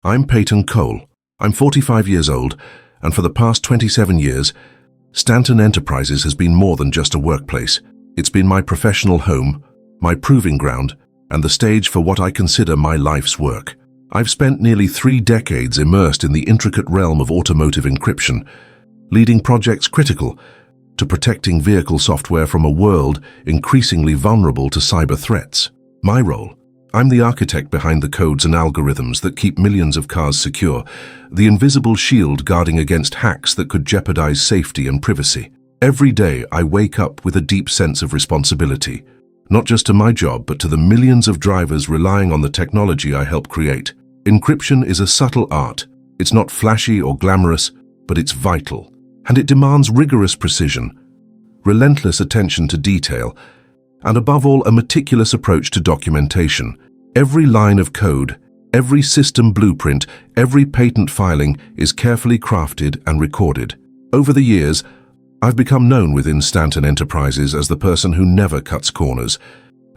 I'm Peyton Cole. I'm 45 years old, and for the past 27 years, Stanton Enterprises has been more than just a workplace. It's been my professional home, my proving ground, and the stage for what I consider my life's work. I've spent nearly 3 decades immersed in the intricate realm of automotive encryption, leading projects critical to protecting vehicle software from a world increasingly vulnerable to cyber threats. My role: I'm the architect behind the codes and algorithms that keep millions of cars secure, the invisible shield guarding against hacks that could jeopardize safety and privacy. Every day I wake up with a deep sense of responsibility, not just to my job but to the millions of drivers relying on the technology I help create. Encryption is a subtle art. It's not flashy or glamorous, but it's vital, and it demands rigorous precision, relentless attention to detail, and above all, a meticulous approach to documentation. Every line of code, every system blueprint, every patent filing is carefully crafted and recorded. Over the years, I've become known within Stanton Enterprises as the person who never cuts corners,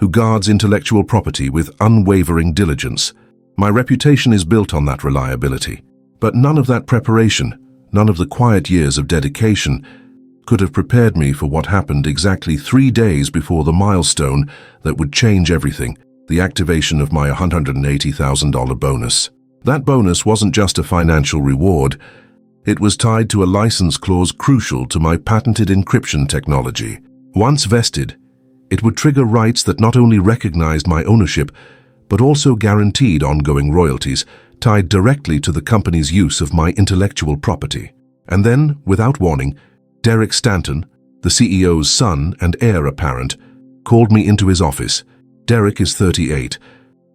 who guards intellectual property with unwavering diligence. My reputation is built on that reliability. But none of that preparation, none of the quiet years of dedication, could have prepared me for what happened exactly 3 days before the milestone that would change everything, the activation of my $180,000 bonus. That bonus wasn't just a financial reward. It was tied to a license clause crucial to my patented encryption technology. Once vested, it would trigger rights that not only recognized my ownership, but also guaranteed ongoing royalties tied directly to the company's use of my intellectual property. And then, without warning, Derek Stanton, the CEO's son and heir apparent, called me into his office. Derek is 38,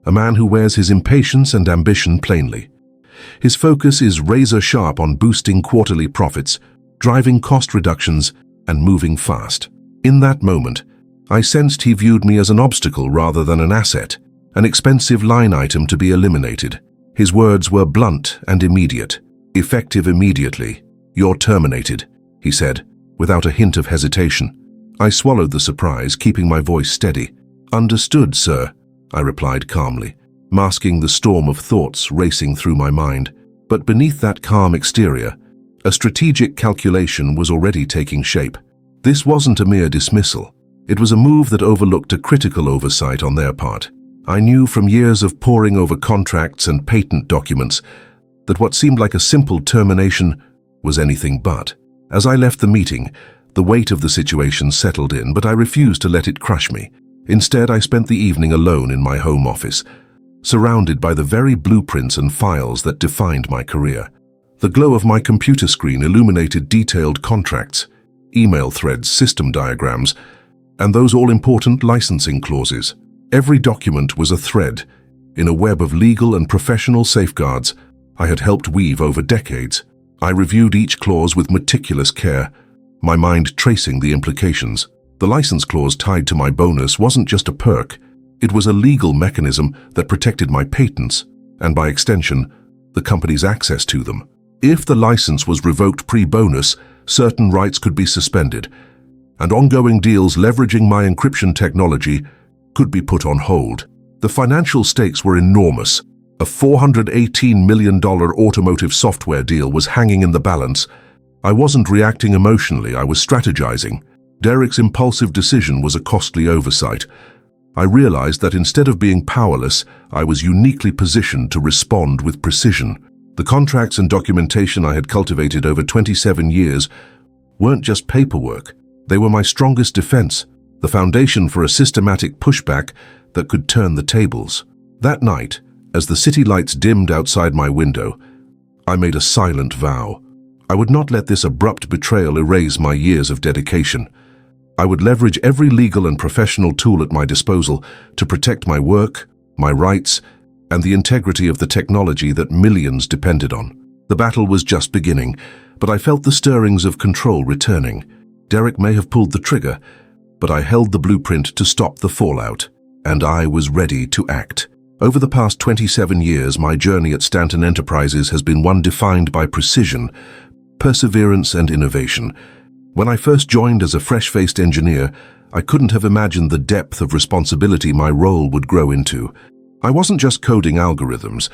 a man who wears his impatience and ambition plainly. His focus is razor-sharp on boosting quarterly profits, driving cost reductions, and moving fast. In that moment, I sensed he viewed me as an obstacle rather than an asset, an expensive line item to be eliminated. His words were blunt and immediate. "Effective immediately. You're terminated," he said, without a hint of hesitation. I swallowed the surprise, keeping my voice steady. "Understood, sir," I replied calmly, masking the storm of thoughts racing through my mind. But beneath that calm exterior, a strategic calculation was already taking shape. This wasn't a mere dismissal. It was a move that overlooked a critical oversight on their part. I knew from years of poring over contracts and patent documents that what seemed like a simple termination was anything but. As I left the meeting, the weight of the situation settled in, but I refused to let it crush me. Instead, I spent the evening alone in my home office, surrounded by the very blueprints and files that defined my career. The glow of my computer screen illuminated detailed contracts, email threads, system diagrams, and those all-important licensing clauses. Every document was a thread in a web of legal and professional safeguards I had helped weave over decades. I reviewed each clause with meticulous care, my mind tracing the implications. The license clause tied to my bonus wasn't just a perk, it was a legal mechanism that protected my patents, and by extension, the company's access to them. If the license was revoked pre-bonus, certain rights could be suspended, and ongoing deals leveraging my encryption technology could be put on hold. The financial stakes were enormous. A $418 million automotive software deal was hanging in the balance. I wasn't reacting emotionally, I was strategizing. Derek's impulsive decision was a costly oversight. I realized that instead of being powerless, I was uniquely positioned to respond with precision. The contracts and documentation I had cultivated over 27 years weren't just paperwork. They were my strongest defense, the foundation for a systematic pushback that could turn the tables. That night, as the city lights dimmed outside my window, I made a silent vow. I would not let this abrupt betrayal erase my years of dedication. I would leverage every legal and professional tool at my disposal to protect my work, my rights, and the integrity of the technology that millions depended on. The battle was just beginning, but I felt the stirrings of control returning. Derek may have pulled the trigger, but I held the blueprint to stop the fallout, and I was ready to act. Over the past 27 years, my journey at Stanton Enterprises has been one defined by precision, perseverance, and innovation. When I first joined as a fresh-faced engineer, I couldn't have imagined the depth of responsibility my role would grow into. I wasn't just coding algorithms.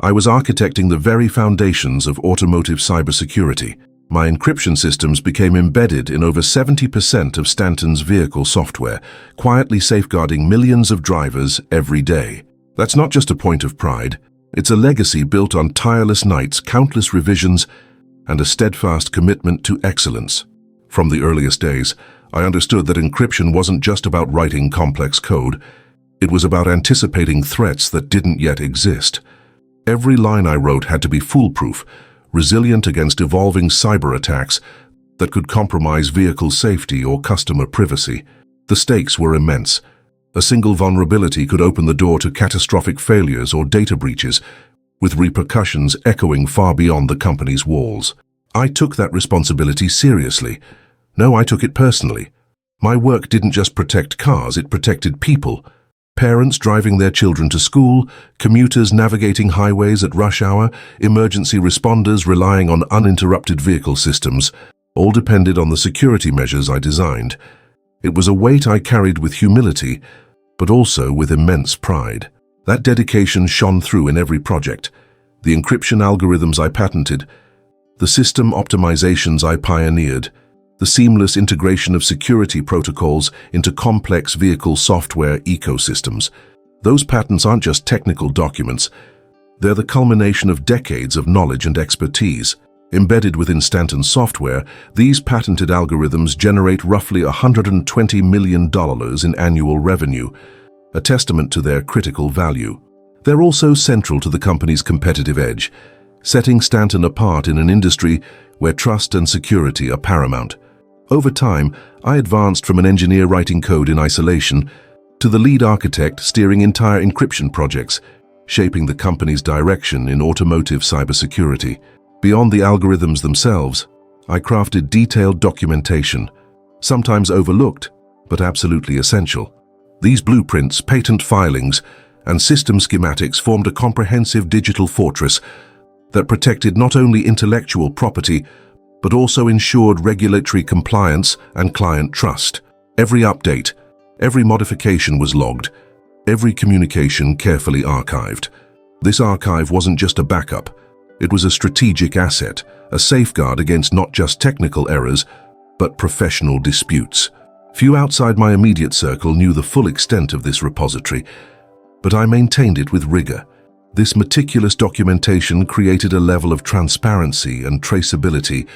I was architecting the very foundations of automotive cybersecurity. My encryption systems became embedded in over 70% of Stanton's vehicle software, quietly safeguarding millions of drivers every day. That's not just a point of pride. It's a legacy built on tireless nights, countless revisions, and a steadfast commitment to excellence. From the earliest days, I understood that encryption wasn't just about writing complex code. It was about anticipating threats that didn't yet exist. Every line I wrote had to be foolproof, resilient against evolving cyber attacks that could compromise vehicle safety or customer privacy. The stakes were immense. A single vulnerability could open the door to catastrophic failures or data breaches, with repercussions echoing far beyond the company's walls. I took that responsibility seriously. No, I took it personally. My work didn't just protect cars, it protected people. Parents driving their children to school, commuters navigating highways at rush hour, emergency responders relying on uninterrupted vehicle systems, all depended on the security measures I designed. It was a weight I carried with humility, but also with immense pride. That dedication shone through in every project. The encryption algorithms I patented, the system optimizations I pioneered, the seamless integration of security protocols into complex vehicle software ecosystems. Those patents aren't just technical documents. They're the culmination of decades of knowledge and expertise. Embedded within Stanton's software, these patented algorithms generate roughly $120 million in annual revenue, a testament to their critical value. They're also central to the company's competitive edge, setting Stanton apart in an industry where trust and security are paramount. Over time, I advanced from an engineer writing code in isolation to the lead architect steering entire encryption projects, shaping the company's direction in automotive cybersecurity. Beyond the algorithms themselves, I crafted detailed documentation, sometimes overlooked, but absolutely essential. These blueprints, patent filings, and system schematics formed a comprehensive digital fortress that protected not only intellectual property, but also ensured regulatory compliance and client trust. Every update, every modification was logged, every communication carefully archived. This archive wasn't just a backup, it was a strategic asset, a safeguard against not just technical errors, but professional disputes. Few outside my immediate circle knew the full extent of this repository, but I maintained it with rigor. This meticulous documentation created a level of transparency and traceability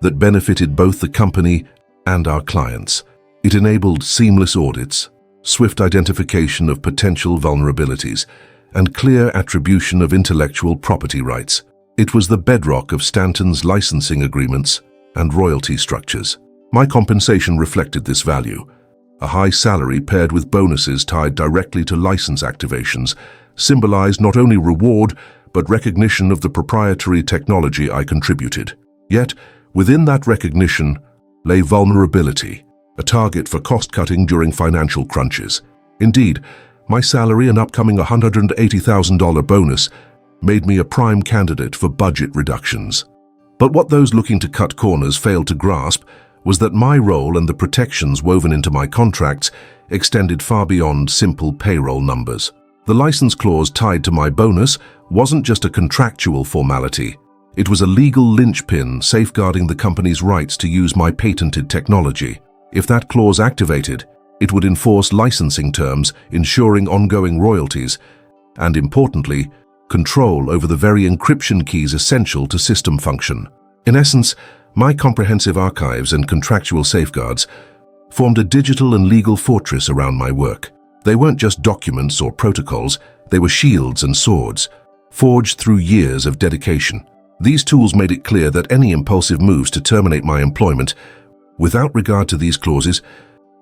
that benefited both the company and our clients. It enabled seamless audits, swift identification of potential vulnerabilities, and clear attribution of intellectual property rights. It was the bedrock of Stanton's licensing agreements and royalty structures. My compensation reflected this value. A high salary paired with bonuses tied directly to license activations symbolized not only reward, but recognition of the proprietary technology I contributed. Yet, within that recognition lay vulnerability, a target for cost-cutting during financial crunches. Indeed, my salary and upcoming $180,000 bonus made me a prime candidate for budget reductions. But what those looking to cut corners failed to grasp was that my role and the protections woven into my contracts extended far beyond simple payroll numbers. The license clause tied to my bonus wasn't just a contractual formality. It was a legal linchpin safeguarding the company's rights to use my patented technology. If that clause activated, it would enforce licensing terms, ensuring ongoing royalties, and importantly, control over the very encryption keys essential to system function. In essence, my comprehensive archives and contractual safeguards formed a digital and legal fortress around my work. They weren't just documents or protocols, they were shields and swords, forged through years of dedication. These tools made it clear that any impulsive moves to terminate my employment, without regard to these clauses,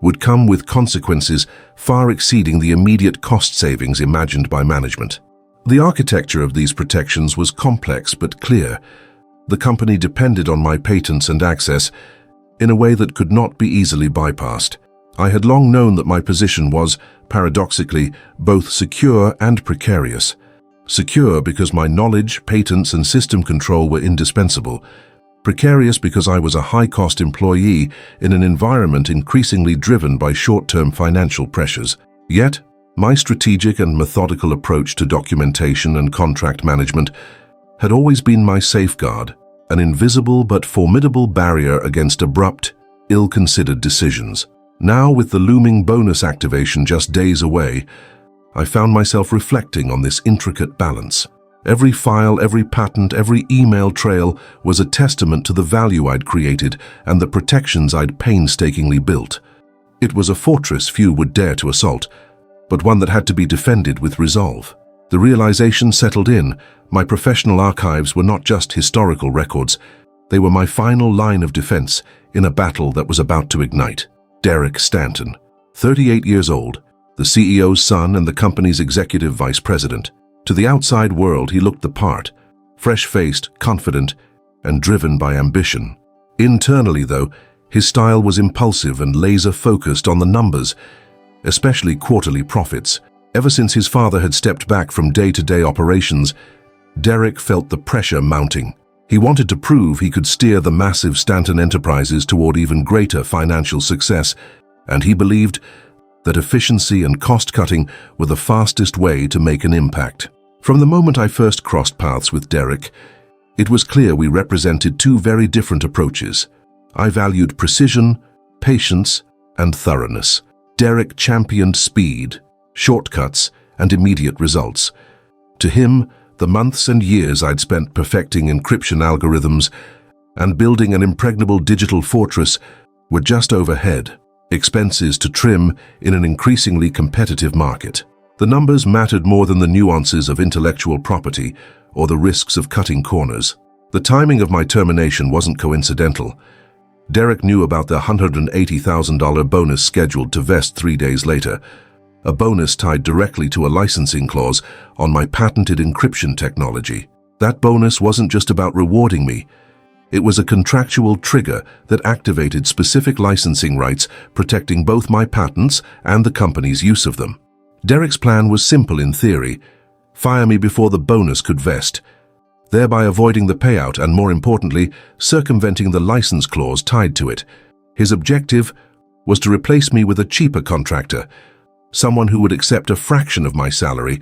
would come with consequences far exceeding the immediate cost savings imagined by management. The architecture of these protections was complex but clear. The company depended on my patents and access in a way that could not be easily bypassed. I had long known that my position was, paradoxically, both secure and precarious. Secure because my knowledge, patents, and system control were indispensable. Precarious because I was a high-cost employee in an environment increasingly driven by short-term financial pressures. Yet, My strategic and methodical approach to documentation and contract management had always been my safeguard, an invisible but formidable barrier against abrupt, ill-considered decisions. Now, with the looming bonus activation just days away, I found myself reflecting on this intricate balance. Every file, every patent, every email trail was a testament to the value I'd created and the protections I'd painstakingly built. It was a fortress few would dare to assault, but one that had to be defended with resolve. The realization settled in. My professional archives were not just historical records. They were my final line of defense in a battle that was about to ignite. Derek Stanton, 38 years old, the CEO's son and the company's executive vice president. To the outside world, he looked the part, fresh-faced, confident, and driven by ambition. Internally, though, his style was impulsive and laser-focused on the numbers, especially quarterly profits. Ever since his father had stepped back from day-to-day operations, Derek felt the pressure mounting. He wanted to prove he could steer the massive Stanton enterprises toward even greater financial success, and he believed that efficiency and cost-cutting were the fastest way to make an impact. From the moment I first crossed paths with Derek, it was clear we represented two very different approaches. I valued precision, patience, and thoroughness. Derek championed speed, shortcuts, and immediate results. To him, the months and years I'd spent perfecting encryption algorithms and building an impregnable digital fortress were just overhead, expenses to trim in an increasingly competitive market. The numbers mattered more than the nuances of intellectual property or the risks of cutting corners. The timing of my termination wasn't coincidental. Derek knew about the $180,000 bonus scheduled to vest 3 days later, a bonus tied directly to a licensing clause on my patented encryption technology. That bonus wasn't just about rewarding me. It was a contractual trigger that activated specific licensing rights protecting both my patents and the company's use of them. Derek's plan was simple in theory: fire me before the bonus could vest, thereby avoiding the payout and, more importantly, circumventing the license clause tied to it. His objective was to replace me with a cheaper contractor, someone who would accept a fraction of my salary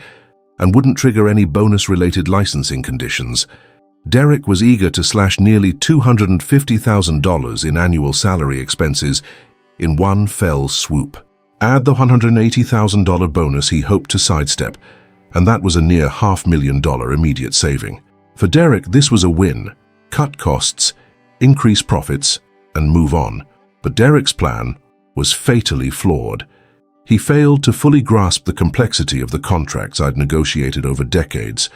and wouldn't trigger any bonus-related licensing conditions. Derek was eager to slash nearly $250,000 in annual salary expenses in one fell swoop. Add the $180,000 bonus he hoped to sidestep, and that was a near $500,000 immediate saving. For Derek, this was a win: cut costs, increase profits, and move on. But Derek's plan was fatally flawed. He failed to fully grasp the complexity of the contracts I'd negotiated over decades,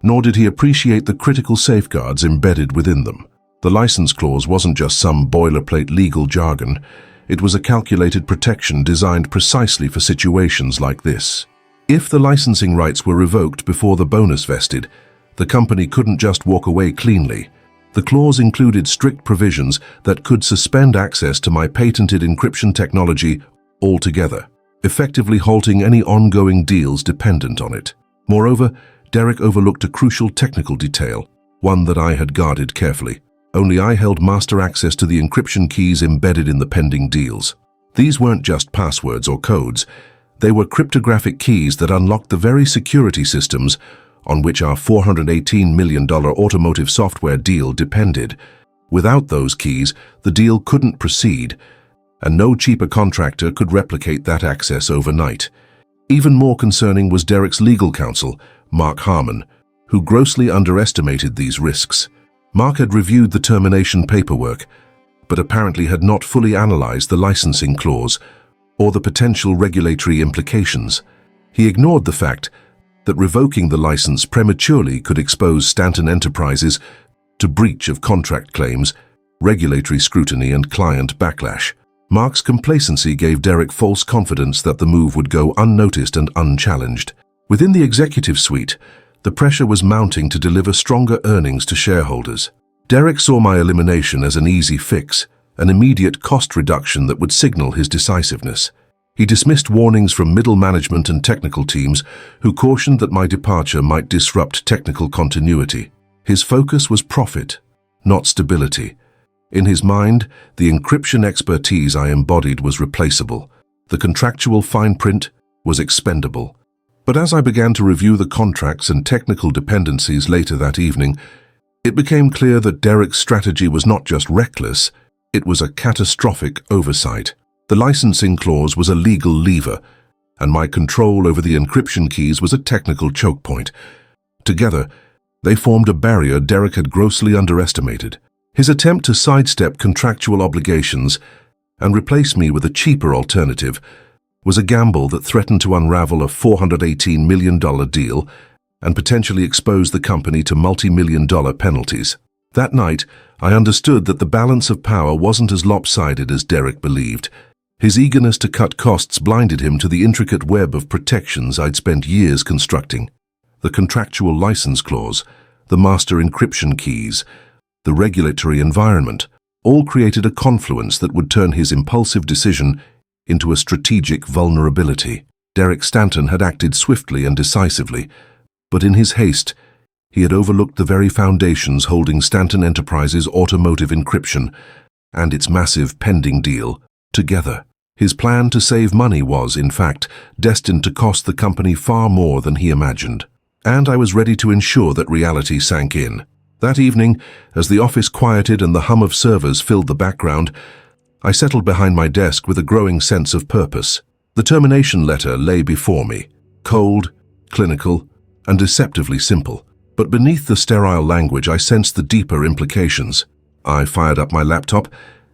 nor did he appreciate the critical safeguards embedded within them. The license clause wasn't just some boilerplate legal jargon. It was a calculated protection designed precisely for situations like this. If the licensing rights were revoked before the bonus vested, the company couldn't just walk away cleanly. The clause included strict provisions that could suspend access to my patented encryption technology altogether, effectively halting any ongoing deals dependent on it. Moreover, Derek overlooked a crucial technical detail, one that I had guarded carefully. Only I held master access to the encryption keys embedded in the pending deals. These weren't just passwords or codes. They were cryptographic keys that unlocked the very security systems on which our $418 million automotive software deal depended. Without those keys, the deal couldn't proceed, and no cheaper contractor could replicate that access overnight. Even more concerning was Derek's legal counsel, Mark Harmon, who grossly underestimated these risks. Mark had reviewed the termination paperwork, but apparently had not fully analyzed the licensing clause or the potential regulatory implications. He ignored the fact that revoking the license prematurely could expose Stanton Enterprises to breach of contract claims, regulatory scrutiny, and client backlash. Mark's complacency gave Derek false confidence that the move would go unnoticed and unchallenged. Within the executive suite, the pressure was mounting to deliver stronger earnings to shareholders. Derek saw my elimination as an easy fix, an immediate cost reduction that would signal his decisiveness. He dismissed warnings from middle management and technical teams who cautioned that my departure might disrupt technical continuity. His focus was profit, not stability. In his mind, the encryption expertise I embodied was replaceable. The contractual fine print was expendable. But as I began to review the contracts and technical dependencies later that evening, it became clear that Derek's strategy was not just reckless, it was a catastrophic oversight. The licensing clause was a legal lever, and my control over the encryption keys was a technical choke point. Together, they formed a barrier Derek had grossly underestimated. His attempt to sidestep contractual obligations and replace me with a cheaper alternative was a gamble that threatened to unravel a $418 million deal and potentially expose the company to multi-million-dollar penalties. That night, I understood that the balance of power wasn't as lopsided as Derek believed. His eagerness to cut costs blinded him to the intricate web of protections I'd spent years constructing. The contractual license clause, the master encryption keys, the regulatory environment, all created a confluence that would turn his impulsive decision into a strategic vulnerability. Derek Stanton had acted swiftly and decisively, but in his haste, he had overlooked the very foundations holding Stanton Enterprises' automotive encryption and its massive pending deal together. His plan to save money was, in fact, destined to cost the company far more than he imagined. And I was ready to ensure that reality sank in. That evening, as the office quieted and the hum of servers filled the background, I settled behind my desk with a growing sense of purpose. The termination letter lay before me, cold, clinical, and deceptively simple. But beneath the sterile language, I sensed the deeper implications. I fired up my laptop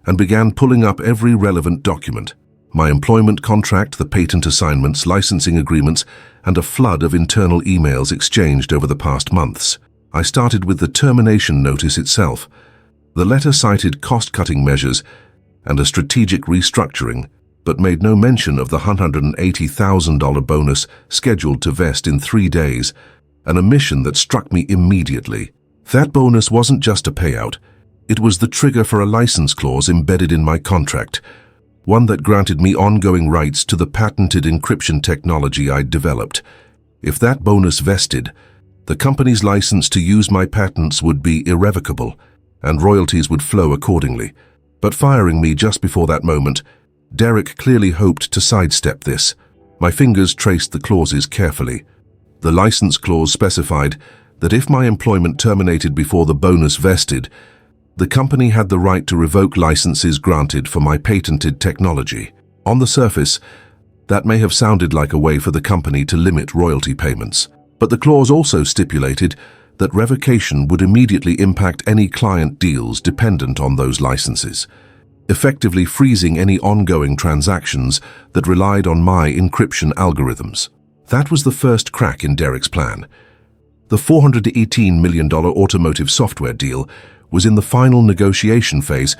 and began pulling up every relevant document. My employment contract, the patent assignments, licensing agreements, and a flood of internal emails exchanged over the past months. I started with the termination notice itself. The letter cited cost-cutting measures and a strategic restructuring, but made no mention of the $180,000 bonus scheduled to vest in 3 days, an omission that struck me immediately. That bonus wasn't just a payout. It was the trigger for a license clause embedded in my contract, one that granted me ongoing rights to the patented encryption technology I'd developed. If that bonus vested, the company's license to use my patents would be irrevocable, and royalties would flow accordingly. But firing me just before that moment, Derek clearly hoped to sidestep this. My fingers traced the clauses carefully. The license clause specified that if my employment terminated before the bonus vested, the company had the right to revoke licenses granted for my patented technology. On the surface, that may have sounded like a way for the company to limit royalty payments. But the clause also stipulated that revocation would immediately impact any client deals dependent on those licenses, effectively freezing any ongoing transactions that relied on my encryption algorithms. That was the first crack in Derek's plan. The $418 million automotive software deal was in the final negotiation phase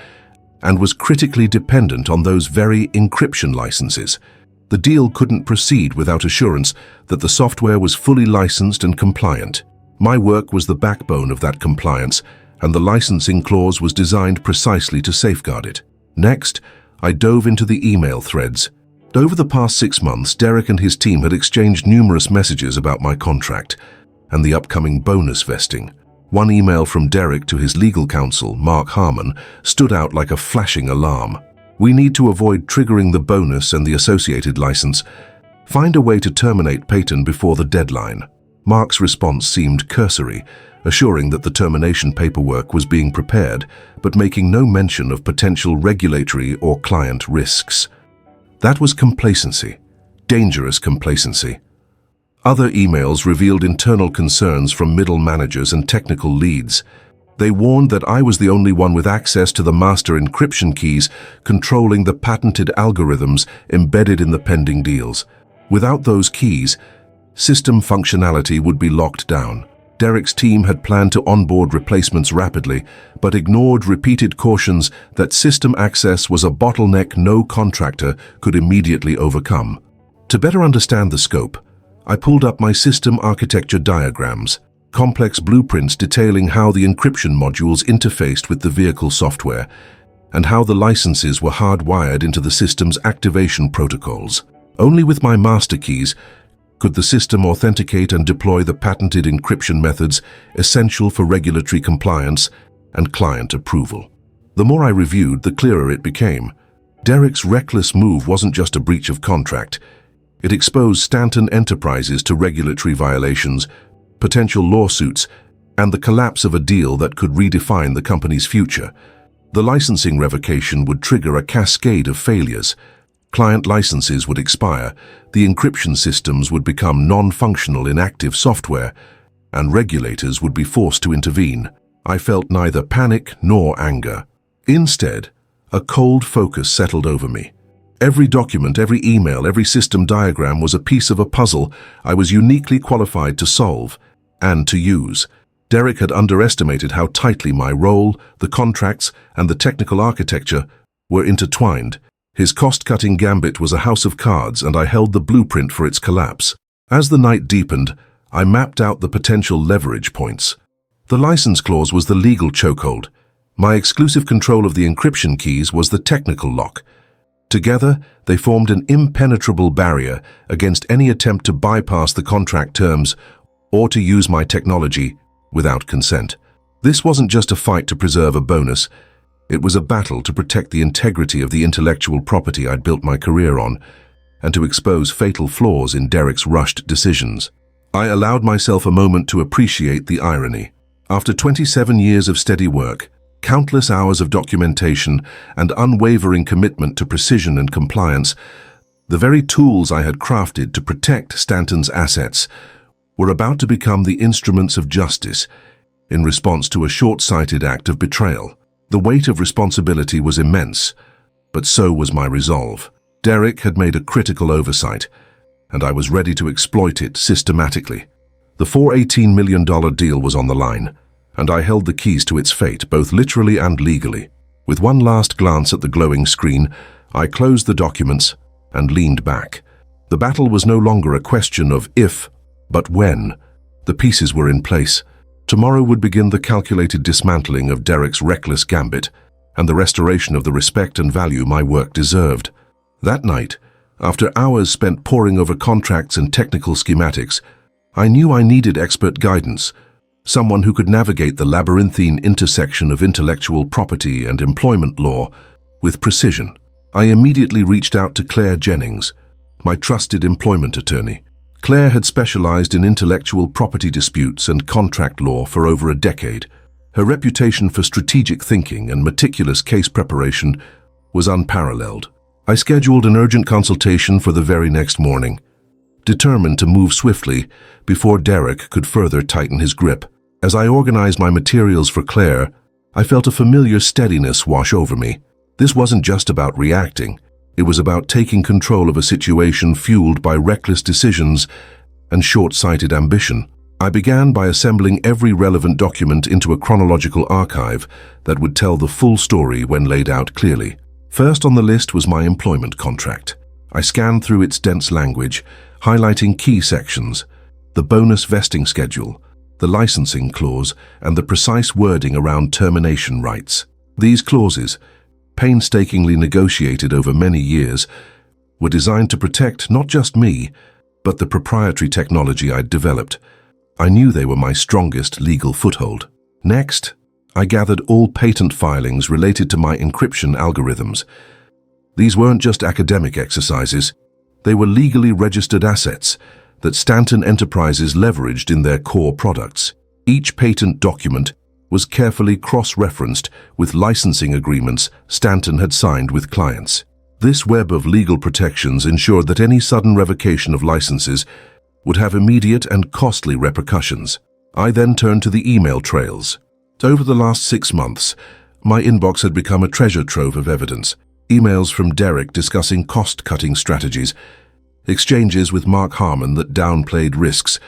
and was critically dependent on those very encryption licenses. The deal couldn't proceed without assurance that the software was fully licensed and compliant. My work was the backbone of that compliance, and the licensing clause was designed precisely to safeguard it. Next, I dove into the email threads. Over the past 6 months, Derek and his team had exchanged numerous messages about my contract and the upcoming bonus vesting. One email from Derek to his legal counsel, Mark Harmon, stood out like a flashing alarm. "We need to avoid triggering the bonus and the associated license. Find a way to terminate Peyton before the deadline." Mark's response seemed cursory, assuring that the termination paperwork was being prepared, but making no mention of potential regulatory or client risks. That was complacency, dangerous complacency. Other emails revealed internal concerns from middle managers and technical leads. They warned that I was the only one with access to the master encryption keys controlling the patented algorithms embedded in the pending deals. Without those keys, system functionality would be locked down. Derek's team had planned to onboard replacements rapidly, but ignored repeated cautions that system access was a bottleneck no contractor could immediately overcome. To better understand the scope, I pulled up my system architecture diagrams, complex blueprints detailing how the encryption modules interfaced with the vehicle software and how the licenses were hardwired into the system's activation protocols. Only with my master keys could the system authenticate and deploy the patented encryption methods essential for regulatory compliance and client approval. The more I reviewed, the clearer it became. Derek's reckless move wasn't just a breach of contract. It exposed Stanton Enterprises to regulatory violations, potential lawsuits, and the collapse of a deal that could redefine the company's future. The licensing revocation would trigger a cascade of failures. Client licenses would expire, the encryption systems would become non-functional inactive software, and regulators would be forced to intervene. I felt neither panic nor anger. Instead, a cold focus settled over me. Every document, every email, every system diagram was a piece of a puzzle I was uniquely qualified to solve and to use. Derek had underestimated how tightly my role, the contracts, and the technical architecture were intertwined. His cost-cutting gambit was a house of cards, and I held the blueprint for its collapse. As the night deepened, I mapped out the potential leverage points. The license clause was the legal chokehold. My exclusive control of the encryption keys was the technical lock. Together, they formed an impenetrable barrier against any attempt to bypass the contract terms or to use my technology without consent. This wasn't just a fight to preserve a bonus. It was a battle to protect the integrity of the intellectual property I'd built my career on and to expose fatal flaws in Derek's rushed decisions. I allowed myself a moment to appreciate the irony. After 27 years of steady work, countless hours of documentation, and unwavering commitment to precision and compliance, the very tools I had crafted to protect Stanton's assets were about to become the instruments of justice in response to a short-sighted act of betrayal. The weight of responsibility was immense, but so was my resolve. Derek had made a critical oversight, and I was ready to exploit it systematically. The $418 million deal was on the line, and I held the keys to its fate, both literally and legally. With one last glance at the glowing screen, I closed the documents and leaned back. The battle was no longer a question of if, but when. The pieces were in place. Tomorrow would begin the calculated dismantling of Derek's reckless gambit and the restoration of the respect and value my work deserved. That night, after hours spent poring over contracts and technical schematics, I knew I needed expert guidance, someone who could navigate the labyrinthine intersection of intellectual property and employment law with precision. I immediately reached out to Claire Jennings, my trusted employment attorney. Claire had specialized in intellectual property disputes and contract law for over a decade. Her reputation for strategic thinking and meticulous case preparation was unparalleled. I scheduled an urgent consultation for the very next morning, determined to move swiftly before Derek could further tighten his grip. As I organized my materials for Claire, I felt a familiar steadiness wash over me. This wasn't just about reacting. It was about taking control of a situation fueled by reckless decisions and short-sighted ambition. I began by assembling every relevant document into a chronological archive that would tell the full story when laid out clearly. First on the list was my employment contract. I scanned through its dense language, highlighting key sections, the bonus vesting schedule, the licensing clause, and the precise wording around termination rights. These clauses, painstakingly negotiated over many years, were designed to protect not just me, but the proprietary technology I'd developed. I knew they were my strongest legal foothold. Next, I gathered all patent filings related to my encryption algorithms. These weren't just academic exercises. They were legally registered assets that Stanton Enterprises leveraged in their core products. Each patent document was carefully cross-referenced with licensing agreements Stanton had signed with clients. This web of legal protections ensured that any sudden revocation of licenses would have immediate and costly repercussions. I then turned to the email trails. Over the last 6 months, my inbox had become a treasure trove of evidence. Emails from Derek discussing cost-cutting strategies, exchanges with Mark Harmon that downplayed risks,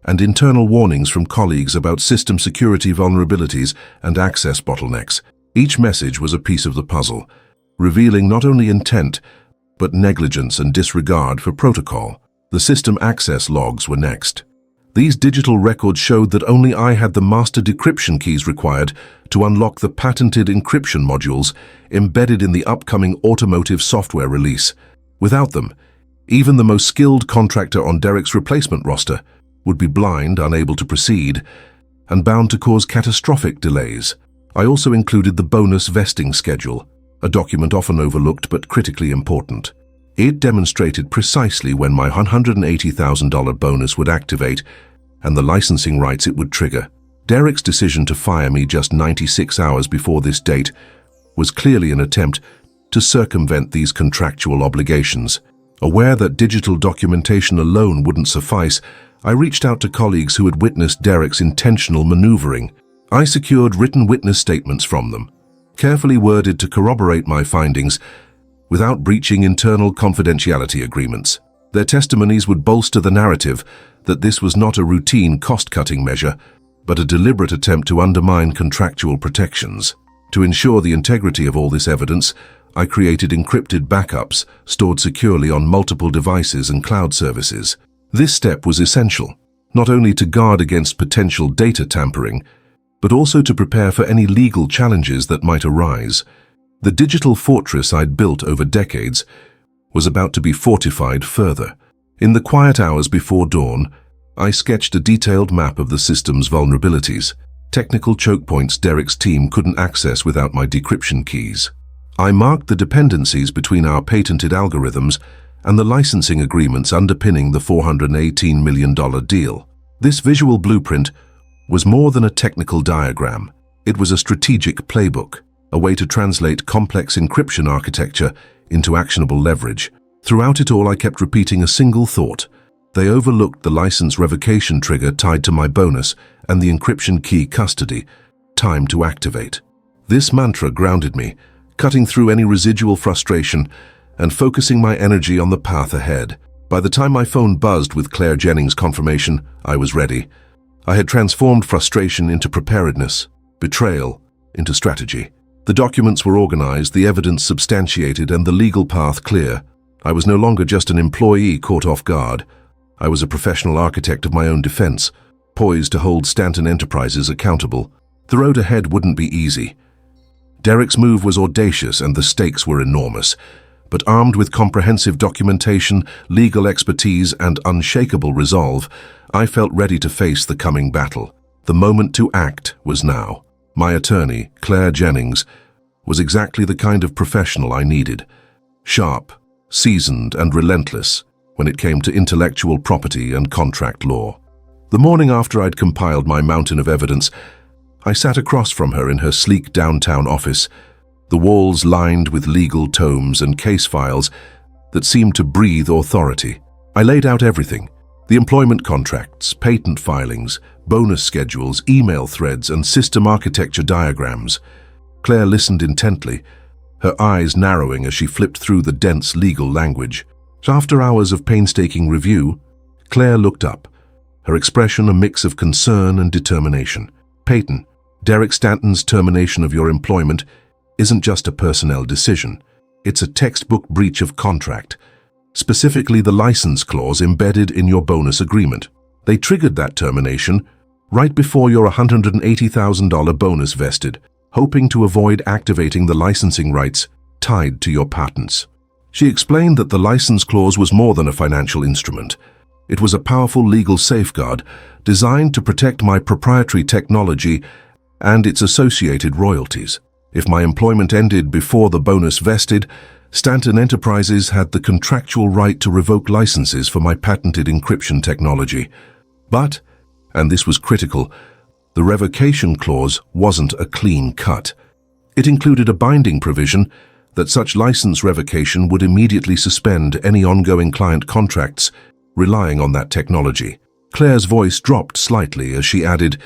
and internal warnings from colleagues about system security vulnerabilities and access bottlenecks. Each message was a piece of the puzzle, revealing not only intent, but negligence and disregard for protocol. The system access logs were next. These digital records showed that only I had the master decryption keys required to unlock the patented encryption modules embedded in the upcoming automotive software release. Without them, even the most skilled contractor on Derek's replacement roster would be blind, unable to proceed, and bound to cause catastrophic delays. I also included the bonus vesting schedule, a document often overlooked but critically important. It demonstrated precisely when my $180,000 bonus would activate and the licensing rights it would trigger. Derek's decision to fire me just 96 hours before this date was clearly an attempt to circumvent these contractual obligations. Aware that digital documentation alone wouldn't suffice, I reached out to colleagues who had witnessed Derek's intentional maneuvering. I secured written witness statements from them, carefully worded to corroborate my findings without breaching internal confidentiality agreements. Their testimonies would bolster the narrative that this was not a routine cost-cutting measure, but a deliberate attempt to undermine contractual protections. To ensure the integrity of all this evidence, I created encrypted backups stored securely on multiple devices and cloud services. This step was essential, not only to guard against potential data tampering, but also to prepare for any legal challenges that might arise. The digital fortress I'd built over decades was about to be fortified further. In the quiet hours before dawn, I sketched a detailed map of the system's vulnerabilities, technical choke points Derek's team couldn't access without my decryption keys. I marked the dependencies between our patented algorithms and the licensing agreements underpinning the $418 million deal. This visual blueprint was more than a technical diagram. It was a strategic playbook, a way to translate complex encryption architecture into actionable leverage. Throughout it all, I kept repeating a single thought. They overlooked the license revocation trigger tied to my bonus and the encryption key custody. Time to activate. This mantra grounded me, cutting through any residual frustration and focusing my energy on the path ahead. By the time my phone buzzed with Claire Jennings' confirmation, I was ready. I had transformed frustration into preparedness, betrayal into strategy. The documents were organized, the evidence substantiated, and the legal path clear. I was no longer just an employee caught off guard. I was a professional architect of my own defense, poised to hold Stanton Enterprises accountable. The road ahead wouldn't be easy. Derek's move was audacious and the stakes were enormous. But armed with comprehensive documentation, legal expertise, and unshakable resolve, I felt ready to face the coming battle. The moment to act was now. My attorney, Claire Jennings, was exactly the kind of professional I needed. Sharp, seasoned, and relentless when it came to intellectual property and contract law. The morning after I'd compiled my mountain of evidence, I sat across from her in her sleek downtown office, the walls lined with legal tomes and case files that seemed to breathe authority. I laid out everything: the employment contracts, patent filings, bonus schedules, email threads, and system architecture diagrams. Claire listened intently, her eyes narrowing as she flipped through the dense legal language. After hours of painstaking review, Claire looked up, her expression a mix of concern and determination. "Peyton, Derek Stanton's termination of your employment isn't just a personnel decision. It's a textbook breach of contract, specifically the license clause embedded in your bonus agreement. They triggered that termination right before your $180,000 bonus vested, hoping to avoid activating the licensing rights tied to your patents." She explained that the license clause was more than a financial instrument. It was a powerful legal safeguard designed to protect my proprietary technology and its associated royalties. If my employment ended before the bonus vested, Stanton Enterprises had the contractual right to revoke licenses for my patented encryption technology. But, and this was critical, the revocation clause wasn't a clean cut. It included a binding provision that such license revocation would immediately suspend any ongoing client contracts relying on that technology. Claire's voice dropped slightly as she added,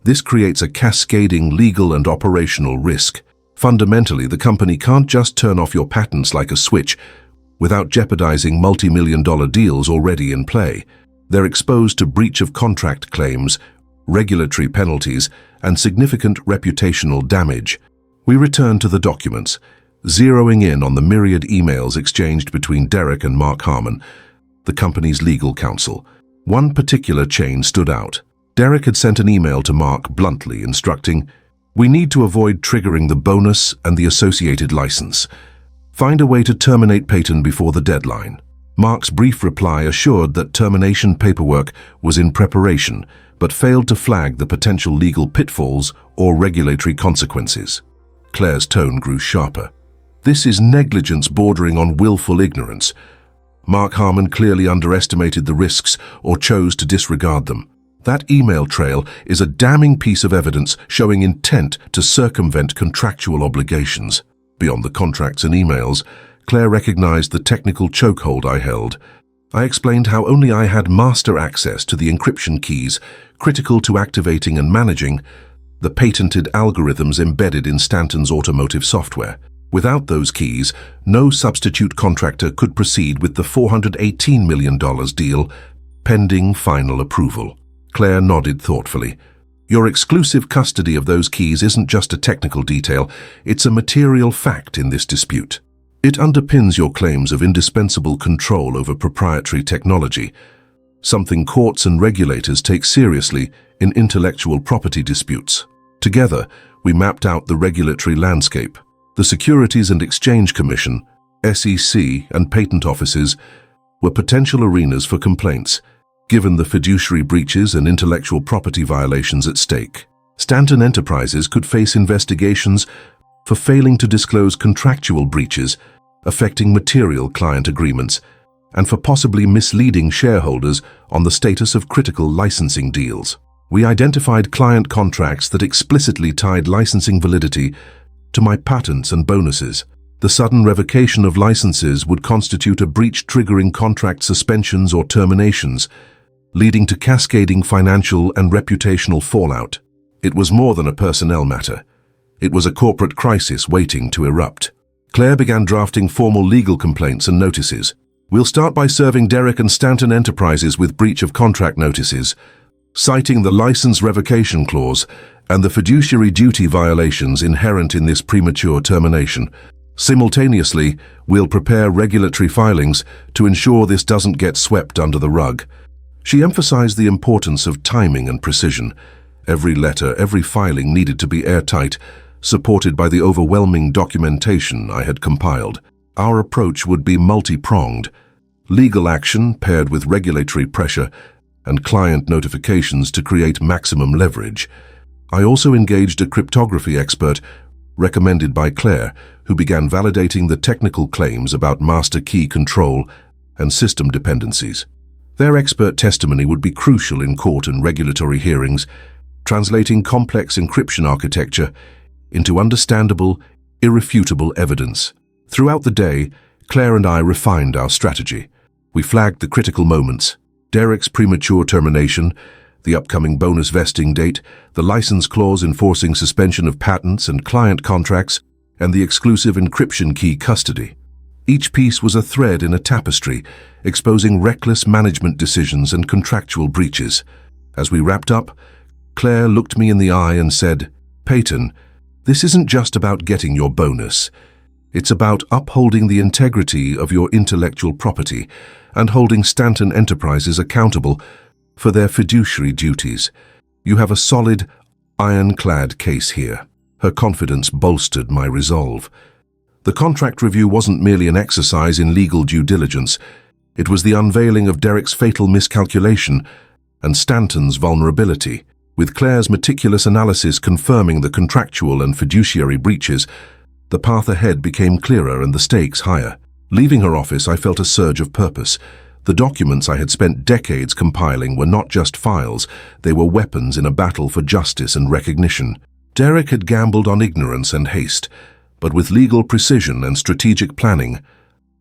"This creates a cascading legal and operational risk. Fundamentally, the company can't just turn off your patents like a switch without jeopardizing multi-million-dollar deals already in play. They're exposed to breach of contract claims, regulatory penalties, and significant reputational damage." We returned to the documents, zeroing in on the myriad emails exchanged between Derek and Mark Harmon, the company's legal counsel. One particular chain stood out. Derek had sent an email to Mark bluntly instructing, "We need to avoid triggering the bonus and the associated license. Find a way to terminate Peyton before the deadline." Mark's brief reply assured that termination paperwork was in preparation, but failed to flag the potential legal pitfalls or regulatory consequences. Claire's tone grew sharper. "This is negligence bordering on willful ignorance. Mark Harmon clearly underestimated the risks or chose to disregard them. That email trail is a damning piece of evidence showing intent to circumvent contractual obligations. Beyond the contracts and emails, Claire recognized the technical chokehold I held. I explained how only I had master access to the encryption keys critical to activating and managing the patented algorithms embedded in Stanton's automotive software. Without those keys, no substitute contractor could proceed with the $418 million deal, pending final approval. Claire nodded thoughtfully. Your exclusive custody of those keys isn't just a technical detail, it's a material fact in this dispute. It underpins your claims of indispensable control over proprietary technology, something courts and regulators take seriously in intellectual property disputes. Together, we mapped out the regulatory landscape. The Securities and Exchange Commission, SEC, and patent offices were potential arenas for complaints, given the fiduciary breaches and intellectual property violations at stake. Stanton Enterprises could face investigations for failing to disclose contractual breaches affecting material client agreements and for possibly misleading shareholders on the status of critical licensing deals. We identified client contracts that explicitly tied licensing validity to my patents and bonuses. The sudden revocation of licenses would constitute a breach triggering contract suspensions or terminations, leading to cascading financial and reputational fallout. It was more than a personnel matter. It was a corporate crisis waiting to erupt. Claire began drafting formal legal complaints and notices. We'll start by serving Derek and Stanton Enterprises with breach of contract notices, citing the license revocation clause and the fiduciary duty violations inherent in this premature termination. Simultaneously, we'll prepare regulatory filings to ensure this doesn't get swept under the rug. She emphasized the importance of timing and precision. Every letter, every filing needed to be airtight, supported by the overwhelming documentation I had compiled. Our approach would be multi-pronged: legal action paired with regulatory pressure and client notifications to create maximum leverage. I also engaged a cryptography expert recommended by Claire, who began validating the technical claims about master key control and system dependencies. Their expert testimony would be crucial in court and regulatory hearings, translating complex encryption architecture into understandable, irrefutable evidence. Throughout the day, Claire and I refined our strategy. We flagged the critical moments: Derek's premature termination, the upcoming bonus vesting date, the license clause enforcing suspension of patents and client contracts, and the exclusive encryption key custody. Each piece was a thread in a tapestry, exposing reckless management decisions and contractual breaches. As we wrapped up, Claire looked me in the eye and said, "Peyton, this isn't just about getting your bonus. It's about upholding the integrity of your intellectual property and holding Stanton Enterprises accountable for their fiduciary duties. You have a solid, ironclad case here." Her confidence bolstered my resolve. The contract review wasn't merely an exercise in legal due diligence. It was the unveiling of Derek's fatal miscalculation and Stanton's vulnerability. With Claire's meticulous analysis confirming the contractual and fiduciary breaches, the path ahead became clearer and the stakes higher. Leaving her office, I felt a surge of purpose. The documents I had spent decades compiling were not just files, they were weapons in a battle for justice and recognition. Derek had gambled on ignorance and haste, but with legal precision and strategic planning,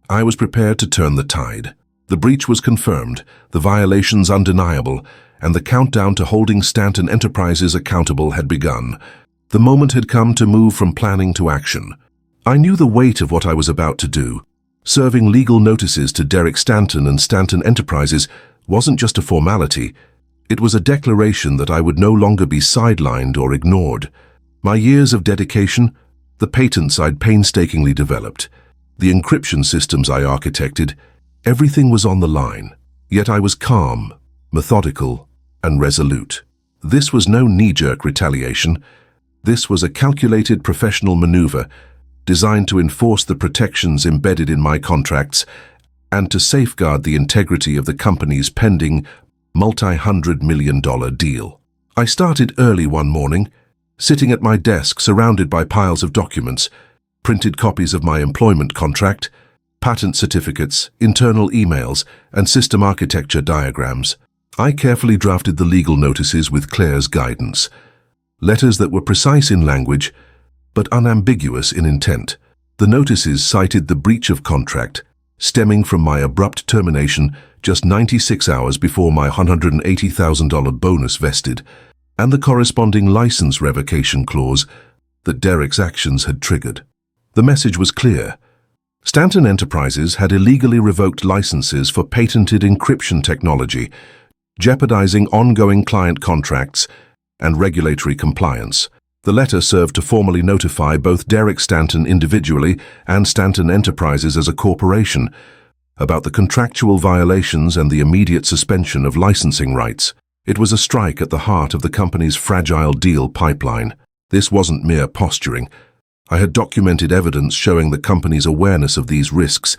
I was prepared to turn the tide. The breach was confirmed, the violations undeniable, and the countdown to holding Stanton Enterprises accountable had begun. The moment had come to move from planning to action. I knew the weight of what I was about to do. Serving legal notices to Derek Stanton and Stanton Enterprises wasn't just a formality. It was a declaration that I would no longer be sidelined or ignored. My years of dedication, the patents I'd painstakingly developed, the encryption systems I architected, everything was on the line. Yet I was calm, methodical, and resolute. This was no knee-jerk retaliation. This was a calculated professional maneuver designed to enforce the protections embedded in my contracts and to safeguard the integrity of the company's pending multi-hundred-million-dollar deal. I started early one morning, sitting at my desk surrounded by piles of documents, printed copies of my employment contract, patent certificates, internal emails, and system architecture diagrams. I carefully drafted the legal notices with Claire's guidance. Letters that were precise in language, but unambiguous in intent. The notices cited the breach of contract, stemming from my abrupt termination just 96 hours before my $180,000 bonus vested, and the corresponding license revocation clause that Derek's actions had triggered. The message was clear. Stanton Enterprises had illegally revoked licenses for patented encryption technology, jeopardizing ongoing client contracts and regulatory compliance. The letter served to formally notify both Derek Stanton individually and Stanton Enterprises as a corporation about the contractual violations and the immediate suspension of licensing rights. It was a strike at the heart of the company's fragile deal pipeline. This wasn't mere posturing. I had documented evidence showing the company's awareness of these risks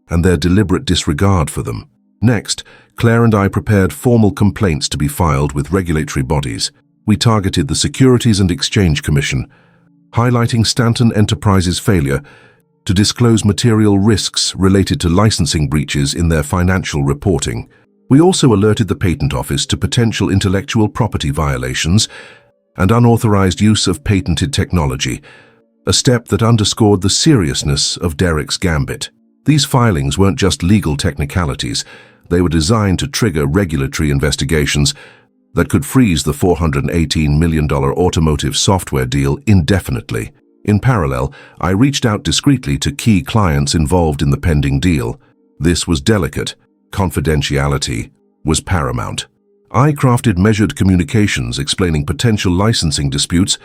and their deliberate disregard for them. Next, Claire and I prepared formal complaints to be filed with regulatory bodies. We targeted the Securities and Exchange Commission, highlighting Stanton Enterprises' failure to disclose material risks related to licensing breaches in their financial reporting. We also alerted the Patent Office to potential intellectual property violations and unauthorized use of patented technology, a step that underscored the seriousness of Derek's gambit. These filings weren't just legal technicalities. They were designed to trigger regulatory investigations that could freeze the $418 million automotive software deal indefinitely. In parallel, I reached out discreetly to key clients involved in the pending deal. This was delicate. Confidentiality was paramount. I crafted measured communications explaining potential licensing disputes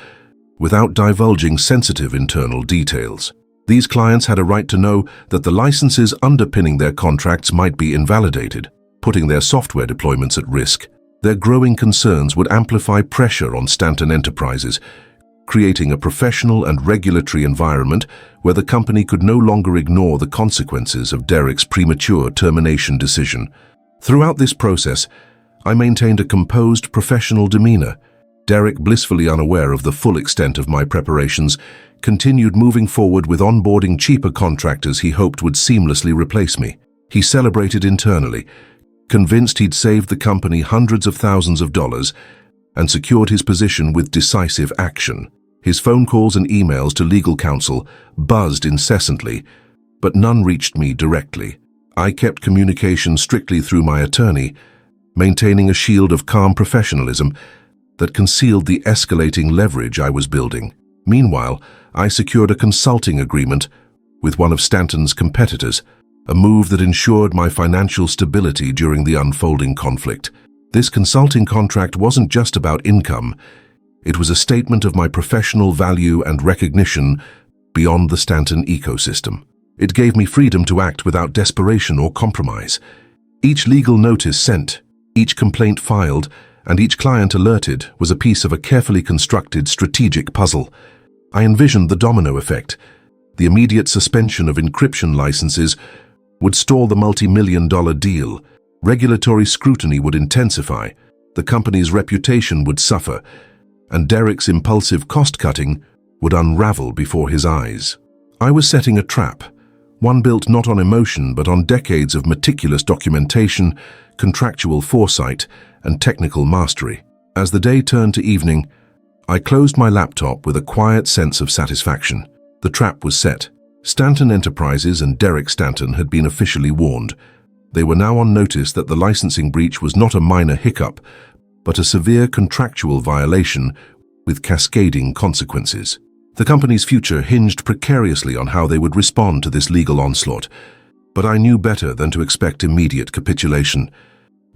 without divulging sensitive internal details. These clients had a right to know that the licenses underpinning their contracts might be invalidated, putting their software deployments at risk. Their growing concerns would amplify pressure on Stanton Enterprises, creating a professional and regulatory environment where the company could no longer ignore the consequences of Derek's premature termination decision. Throughout this process, I maintained a composed, professional demeanor. Derek, blissfully unaware of the full extent of my preparations, continued moving forward with onboarding cheaper contractors he hoped would seamlessly replace me. He celebrated internally, convinced he'd saved the company hundreds of thousands of dollars and secured his position with decisive action. His phone calls and emails to legal counsel buzzed incessantly, but none reached me directly. I kept communication strictly through my attorney, maintaining a shield of calm professionalism that concealed the escalating leverage I was building. Meanwhile, I secured a consulting agreement with one of Stanton's competitors, a move that ensured my financial stability during the unfolding conflict. This consulting contract wasn't just about income. It was a statement of my professional value and recognition beyond the Stanton ecosystem. It gave me freedom to act without desperation or compromise. Each legal notice sent, each complaint filed, and each client alerted was a piece of a carefully constructed strategic puzzle. I envisioned the domino effect. The immediate suspension of encryption licenses would stall the multi-million-dollar deal. Regulatory scrutiny would intensify, the company's reputation would suffer, and Derek's impulsive cost-cutting would unravel before his eyes. I was setting a trap, one built not on emotion but on decades of meticulous documentation, contractual foresight, and technical mastery. As the day turned to evening, I closed my laptop with a quiet sense of satisfaction. The trap was set. Stanton Enterprises and Derek Stanton had been officially warned. They were now on notice that the licensing breach was not a minor hiccup, but a severe contractual violation with cascading consequences. The company's future hinged precariously on how they would respond to this legal onslaught, but I knew better than to expect immediate capitulation.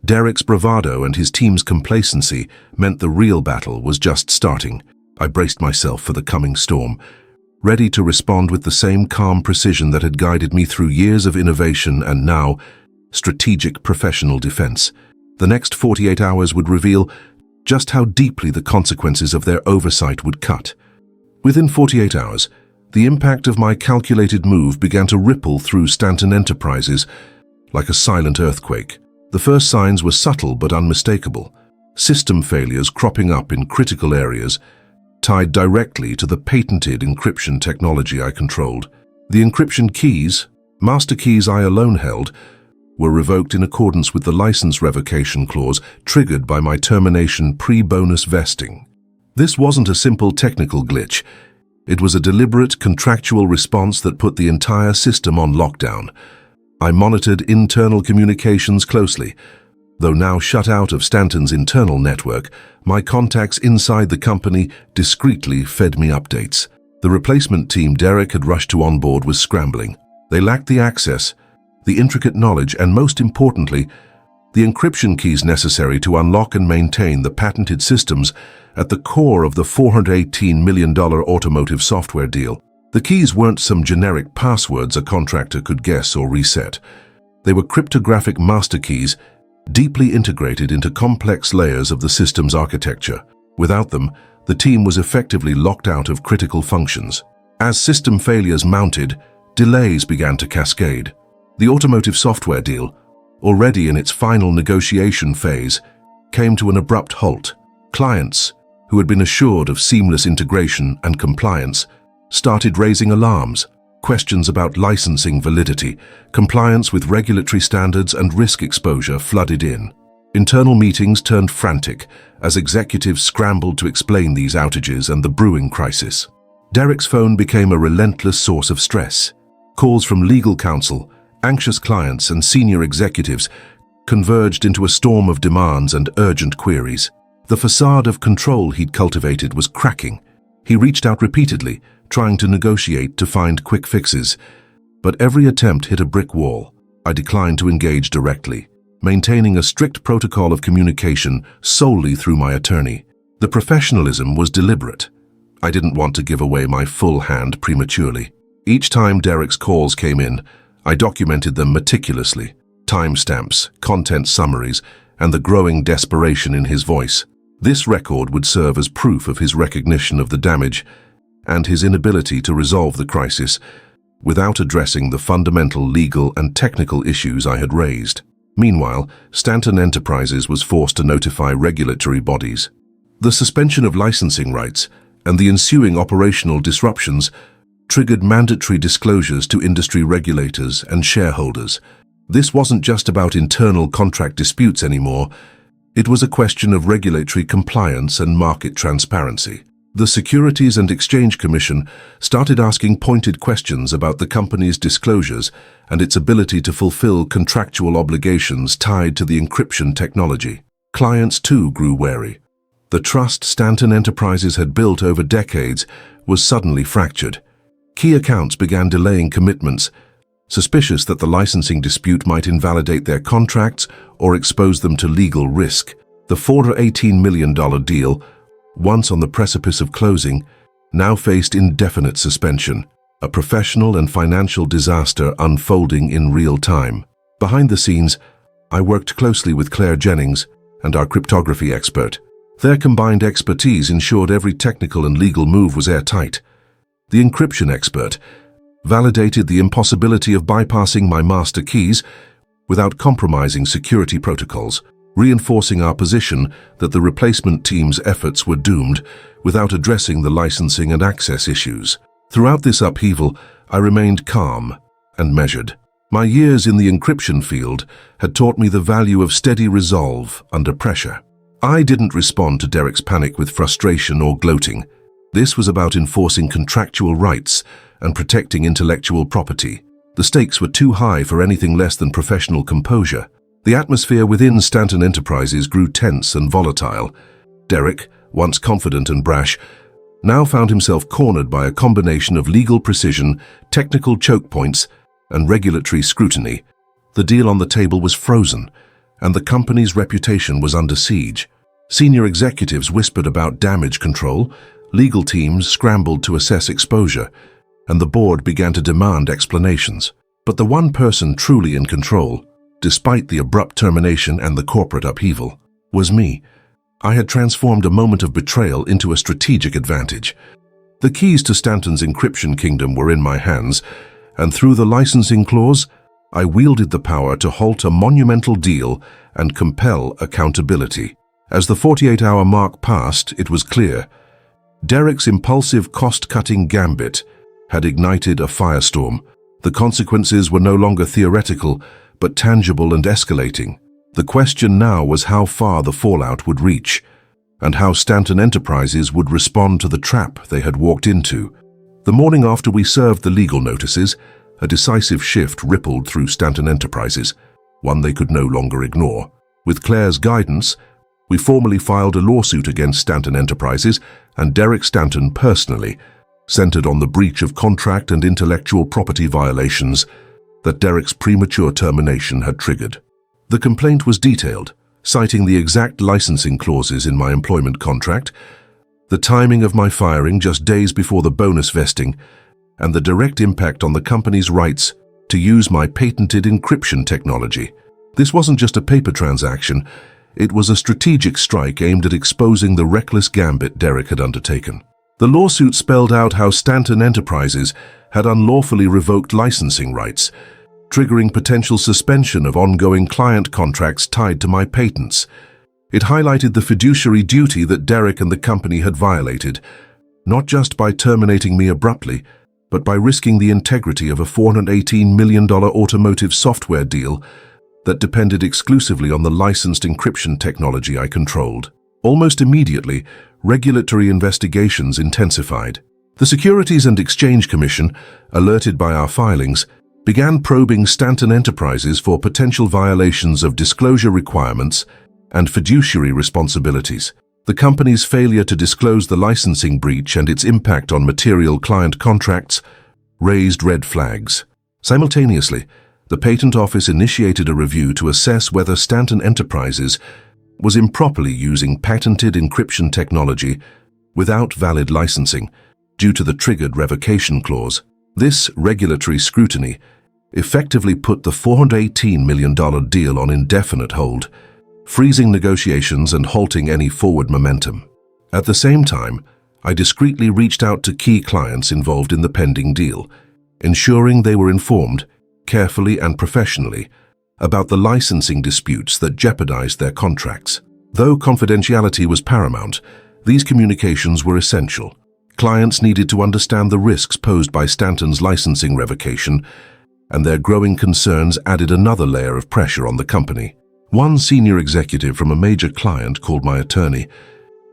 Derek's bravado and his team's complacency meant the real battle was just starting. I braced myself for the coming storm, ready to respond with the same calm precision that had guided me through years of innovation and now strategic professional defense. The next 48 hours would reveal just how deeply the consequences of their oversight would cut. Within 48 hours, the impact of my calculated move began to ripple through Stanton Enterprises like a silent earthquake. The first signs were subtle but unmistakable. System failures cropping up in critical areas, tied directly to the patented encryption technology I controlled. The encryption keys, Master keys I alone held were revoked in accordance with the license revocation clause triggered by my termination pre-bonus vesting. This wasn't a simple technical glitch. It was a deliberate contractual response that put the entire system on lockdown. I monitored internal communications closely. Though now shut out of Stanton's internal network, my contacts inside the company discreetly fed me updates. The replacement team Derek had rushed to onboard was scrambling. They lacked the access, the intricate knowledge, and most importantly, the encryption keys necessary to unlock and maintain the patented systems at the core of the $418 million automotive software deal. The keys weren't some generic passwords a contractor could guess or reset. They were cryptographic master keys deeply integrated into complex layers of the system's architecture. Without them, the team was effectively locked out of critical functions. As system failures mounted, delays began to cascade. The automotive software deal, already in its final negotiation phase, came to an abrupt halt. Clients, who had been assured of seamless integration and compliance, started raising alarms. Questions about licensing validity, compliance with regulatory standards, and risk exposure flooded in. Internal meetings turned frantic as executives scrambled to explain these outages and the brewing crisis. Derek's phone became a relentless source of stress. Calls from legal counsel, anxious clients, and senior executives converged into a storm of demands and urgent queries. The facade of control he'd cultivated was cracking. He reached out repeatedly, trying to negotiate to find quick fixes, but every attempt hit a brick wall. I declined to engage directly, maintaining a strict protocol of communication solely through my attorney. The professionalism was deliberate. I didn't want to give away my full hand prematurely. Each time Derek's calls came in, I documented them meticulously, timestamps, content summaries, and the growing desperation in his voice. This record would serve as proof of his recognition of the damage and his inability to resolve the crisis without addressing the fundamental legal and technical issues I had raised. Meanwhile, Stanton Enterprises was forced to notify regulatory bodies. The suspension of licensing rights and the ensuing operational disruptions triggered mandatory disclosures to industry regulators and shareholders. This wasn't just about internal contract disputes anymore. It was a question of regulatory compliance and market transparency. The Securities and Exchange Commission started asking pointed questions about the company's disclosures and its ability to fulfill contractual obligations tied to the encryption technology. Clients too grew wary. The trust Stanton Enterprises had built over decades was suddenly fractured. Key accounts began delaying commitments, suspicious that the licensing dispute might invalidate their contracts or expose them to legal risk. The $418 million deal, once on the precipice of closing, now faced indefinite suspension, a professional and financial disaster unfolding in real time. Behind the scenes, I worked closely with Claire Jennings and our cryptography expert. Their combined expertise ensured every technical and legal move was airtight. The encryption expert validated the impossibility of bypassing my master keys without compromising security protocols, reinforcing our position that the replacement team's efforts were doomed without addressing the licensing and access issues. Throughout this upheaval, I remained calm and measured. My years in the encryption field had taught me the value of steady resolve under pressure. I didn't respond to Derek's panic with frustration or gloating. This was about enforcing contractual rights and protecting intellectual property. The stakes were too high for anything less than professional composure. The atmosphere within Stanton Enterprises grew tense and volatile. Derek, once confident and brash, now found himself cornered by a combination of legal precision, technical choke points, and regulatory scrutiny. The deal on the table was frozen, and the company's reputation was under siege. Senior executives whispered about damage control, legal teams scrambled to assess exposure, and the board began to demand explanations. But the one person truly in control, despite the abrupt termination and the corporate upheaval, was me. I had transformed a moment of betrayal into a strategic advantage. The keys to Stanton's encryption kingdom were in my hands, and through the licensing clause, I wielded the power to halt a monumental deal and compel accountability. As the 48-hour mark passed, it was clear. Derek's impulsive cost-cutting gambit had ignited a firestorm. The consequences were no longer theoretical, but tangible and escalating. The question now was how far the fallout would reach, and how Stanton Enterprises would respond to the trap they had walked into. The morning after we served the legal notices, a decisive shift rippled through Stanton Enterprises, one they could no longer ignore. With Claire's guidance, we formally filed a lawsuit against Stanton Enterprises and Derek Stanton personally, centered on the breach of contract and intellectual property violations that Derek's premature termination had triggered. The complaint was detailed, citing the exact licensing clauses in my employment contract, the timing of my firing just days before the bonus vesting, and the direct impact on the company's rights to use my patented encryption technology. This wasn't just a paper transaction, it was a strategic strike aimed at exposing the reckless gambit Derek had undertaken. The lawsuit spelled out how Stanton Enterprises had unlawfully revoked licensing rights, triggering potential suspension of ongoing client contracts tied to my patents. It highlighted the fiduciary duty that Derek and the company had violated, not just by terminating me abruptly, but by risking the integrity of a $418 million automotive software deal that depended exclusively on the licensed encryption technology I controlled. Almost immediately, regulatory investigations intensified. The Securities and Exchange Commission, alerted by our filings, began probing Stanton Enterprises for potential violations of disclosure requirements and fiduciary responsibilities. The company's failure to disclose the licensing breach and its impact on material client contracts raised red flags. Simultaneously, the Patent Office initiated a review to assess whether Stanton Enterprises was improperly using patented encryption technology without valid licensing due to the triggered revocation clause. This regulatory scrutiny effectively put the $418 million deal on indefinite hold, freezing negotiations and halting any forward momentum. At the same time, I discreetly reached out to key clients involved in the pending deal, ensuring they were informed, carefully and professionally, about the licensing disputes that jeopardized their contracts. Though confidentiality was paramount, these communications were essential. Clients needed to understand the risks posed by Stanton's licensing revocation, and their growing concerns added another layer of pressure on the company. One senior executive from a major client called my attorney,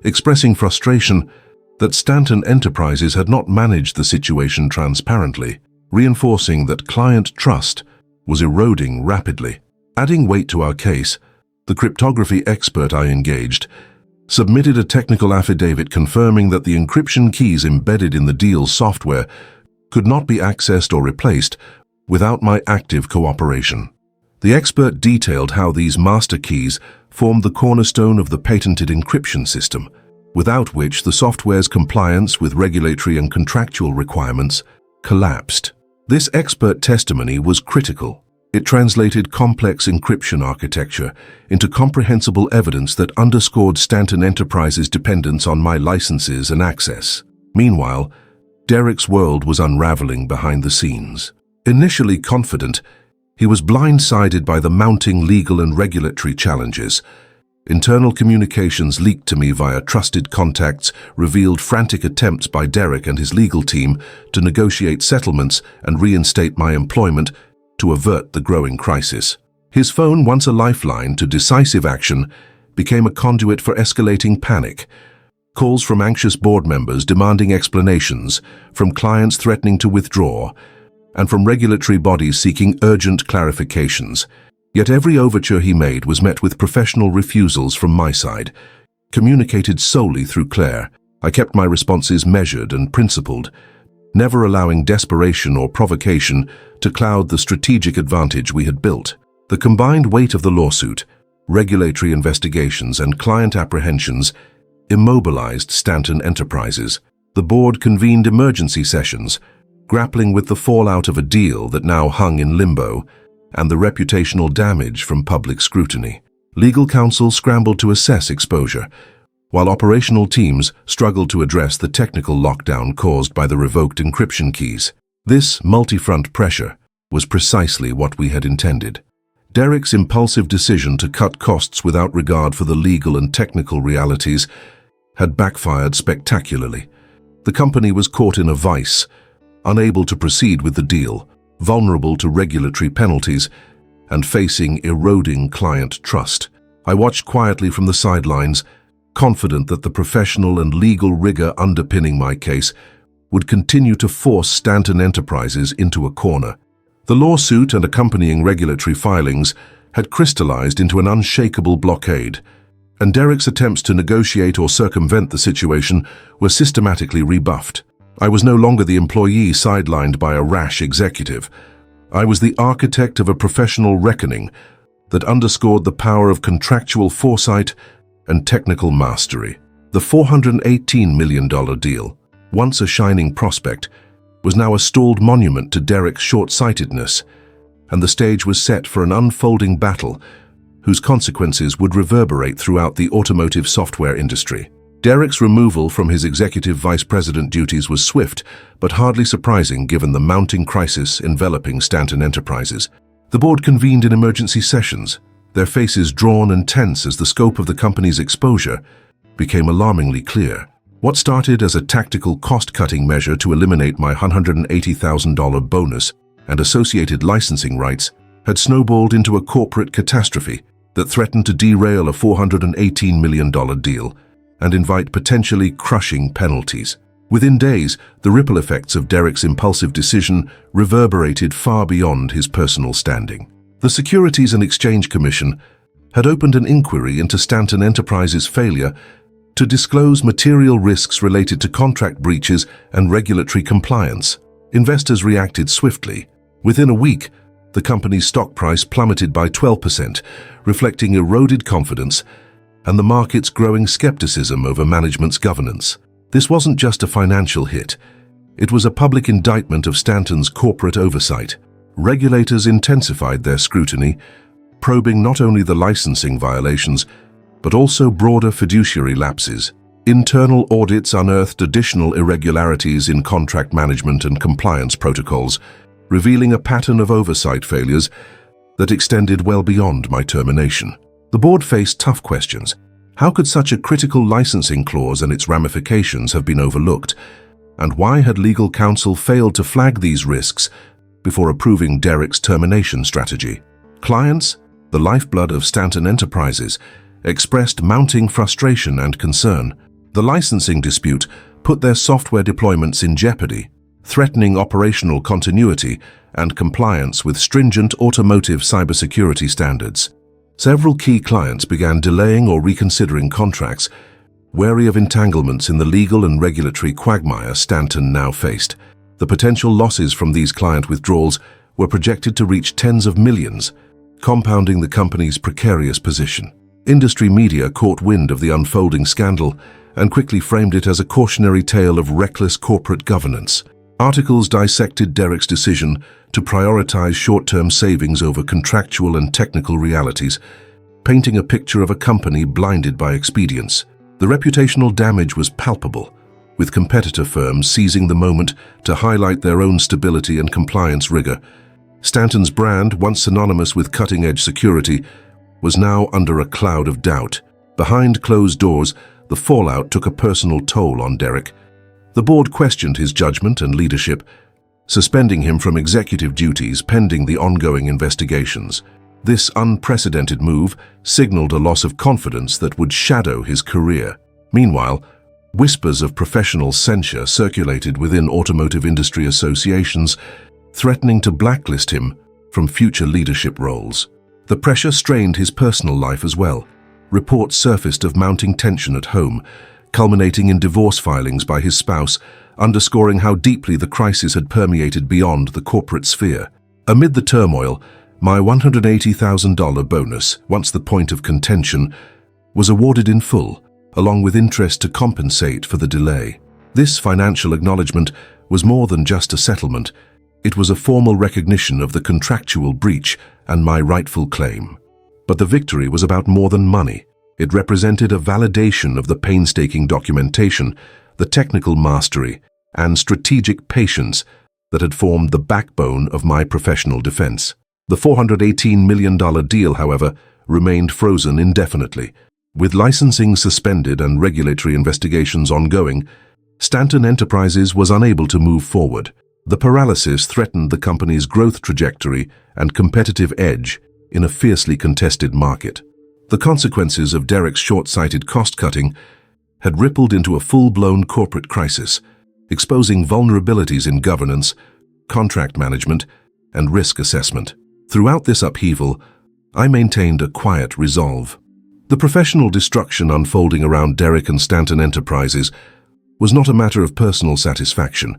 expressing frustration that Stanton Enterprises had not managed the situation transparently, reinforcing that client trust was eroding rapidly. Adding weight to our case, the cryptography expert I engaged submitted a technical affidavit confirming that the encryption keys embedded in the deal's software could not be accessed or replaced without my active cooperation. The expert detailed how these master keys formed the cornerstone of the patented encryption system, without which the software's compliance with regulatory and contractual requirements collapsed. This expert testimony was critical. It translated complex encryption architecture into comprehensible evidence that underscored Stanton Enterprises' dependence on my licenses and access. Meanwhile, Derek's world was unraveling behind the scenes. Initially confident, he was blindsided by the mounting legal and regulatory challenges. Internal communications leaked to me via trusted contacts revealed frantic attempts by Derek and his legal team to negotiate settlements and reinstate my employment to avert the growing crisis. His phone, once a lifeline to decisive action, became a conduit for escalating panic. Calls from anxious board members demanding explanations, from clients threatening to withdraw, and from regulatory bodies seeking urgent clarifications. Yet every overture he made was met with professional refusals from my side, communicated solely through Claire. I kept my responses measured and principled, never allowing desperation or provocation to cloud the strategic advantage we had built. The combined weight of the lawsuit, regulatory investigations, and client apprehensions immobilized Stanton Enterprises. The board convened emergency sessions, grappling with the fallout of a deal that now hung in limbo and the reputational damage from public scrutiny. Legal counsel scrambled to assess exposure, while operational teams struggled to address the technical lockdown caused by the revoked encryption keys. This multi-front pressure was precisely what we had intended. Derek's impulsive decision to cut costs without regard for the legal and technical realities had backfired spectacularly. The company was caught in a vice, unable to proceed with the deal, vulnerable to regulatory penalties, and facing eroding client trust. I watched quietly from the sidelines, confident that the professional and legal rigor underpinning my case would continue to force Stanton Enterprises into a corner. The lawsuit and accompanying regulatory filings had crystallized into an unshakable blockade, and Derek's attempts to negotiate or circumvent the situation were systematically rebuffed. I was no longer the employee sidelined by a rash executive. I was the architect of a professional reckoning that underscored the power of contractual foresight and technical mastery. The $418 million deal, once a shining prospect, was now a stalled monument to Derek's short-sightedness, and the stage was set for an unfolding battle whose consequences would reverberate throughout the automotive software industry. Derek's removal from his executive vice president duties was swift, but hardly surprising given the mounting crisis enveloping Stanton Enterprises. The board convened in emergency sessions, their faces drawn and tense as the scope of the company's exposure became alarmingly clear. What started as a tactical cost-cutting measure to eliminate my $180,000 bonus and associated licensing rights had snowballed into a corporate catastrophe that threatened to derail a $418 million deal and invite potentially crushing penalties. Within days, the ripple effects of Derek's impulsive decision reverberated far beyond his personal standing. The Securities and Exchange Commission had opened an inquiry into Stanton Enterprises' failure to disclose material risks related to contract breaches and regulatory compliance. Investors reacted swiftly. Within a week, the company's stock price plummeted by 12%, reflecting eroded confidence and the market's growing skepticism over management's governance. This wasn't just a financial hit. It was a public indictment of Stanton's corporate oversight. Regulators intensified their scrutiny, probing not only the licensing violations, but also broader fiduciary lapses. Internal audits unearthed additional irregularities in contract management and compliance protocols, revealing a pattern of oversight failures that extended well beyond my termination. The board faced tough questions. How could such a critical licensing clause and its ramifications have been overlooked? And why had legal counsel failed to flag these risks before approving Derek's termination strategy? Clients, the lifeblood of Stanton Enterprises, expressed mounting frustration and concern. The licensing dispute put their software deployments in jeopardy, threatening operational continuity and compliance with stringent automotive cybersecurity standards. Several key clients began delaying or reconsidering contracts, wary of entanglements in the legal and regulatory quagmire Stanton now faced. The potential losses from these client withdrawals were projected to reach tens of millions, compounding the company's precarious position. Industry media caught wind of the unfolding scandal and quickly framed it as a cautionary tale of reckless corporate governance. Articles dissected Derek's decision to prioritize short-term savings over contractual and technical realities, painting a picture of a company blinded by expedience. The reputational damage was palpable, with competitor firms seizing the moment to highlight their own stability and compliance rigor. Stanton's brand, once synonymous with cutting-edge security, was now under a cloud of doubt. Behind closed doors, the fallout took a personal toll on Derek. The board questioned his judgment and leadership, suspending him from executive duties pending the ongoing investigations. This unprecedented move signaled a loss of confidence that would shadow his career. Meanwhile, whispers of professional censure circulated within automotive industry associations, threatening to blacklist him from future leadership roles. The pressure strained his personal life as well. Reports surfaced of mounting tension at home, culminating in divorce filings by his spouse, underscoring how deeply the crisis had permeated beyond the corporate sphere. Amid the turmoil, my $180,000 bonus, once the point of contention, was awarded in full, along with interest to compensate for the delay. This financial acknowledgement was more than just a settlement. It was a formal recognition of the contractual breach and my rightful claim. But the victory was about more than money. It represented a validation of the painstaking documentation, the technical mastery, and strategic patience that had formed the backbone of my professional defense. The $418 million deal, however, remained frozen indefinitely. With licensing suspended and regulatory investigations ongoing, Stanton Enterprises was unable to move forward. The paralysis threatened the company's growth trajectory and competitive edge in a fiercely contested market. The consequences of Derek's short-sighted cost-cutting had rippled into a full-blown corporate crisis, exposing vulnerabilities in governance, contract management, and risk assessment. Throughout this upheaval, I maintained a quiet resolve. The professional destruction unfolding around Derek and Stanton Enterprises was not a matter of personal satisfaction,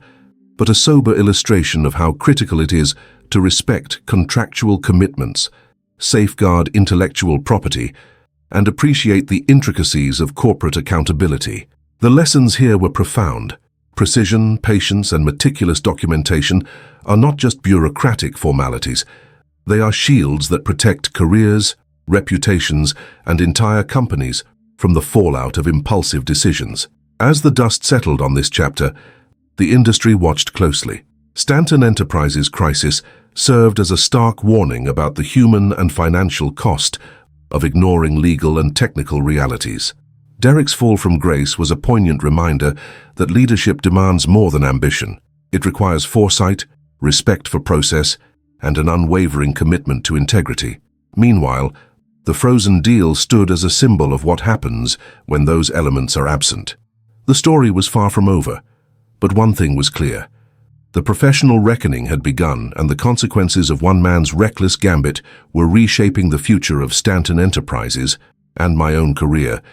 but a sober illustration of how critical it is to respect contractual commitments, safeguard intellectual property, and appreciate the intricacies of corporate accountability. The lessons here were profound. Precision, patience, and meticulous documentation are not just bureaucratic formalities. They are shields that protect careers, reputations, and entire companies from the fallout of impulsive decisions. As the dust settled on this chapter, the industry watched closely. Stanton Enterprises' crisis served as a stark warning about the human and financial cost of ignoring legal and technical realities. Derek's fall from grace was a poignant reminder that leadership demands more than ambition. It requires foresight, respect for process, and an unwavering commitment to integrity. Meanwhile, the frozen deal stood as a symbol of what happens when those elements are absent. The story was far from over, but one thing was clear. The professional reckoning had begun, and the consequences of one man's reckless gambit were reshaping the future of Stanton Enterprises and my own career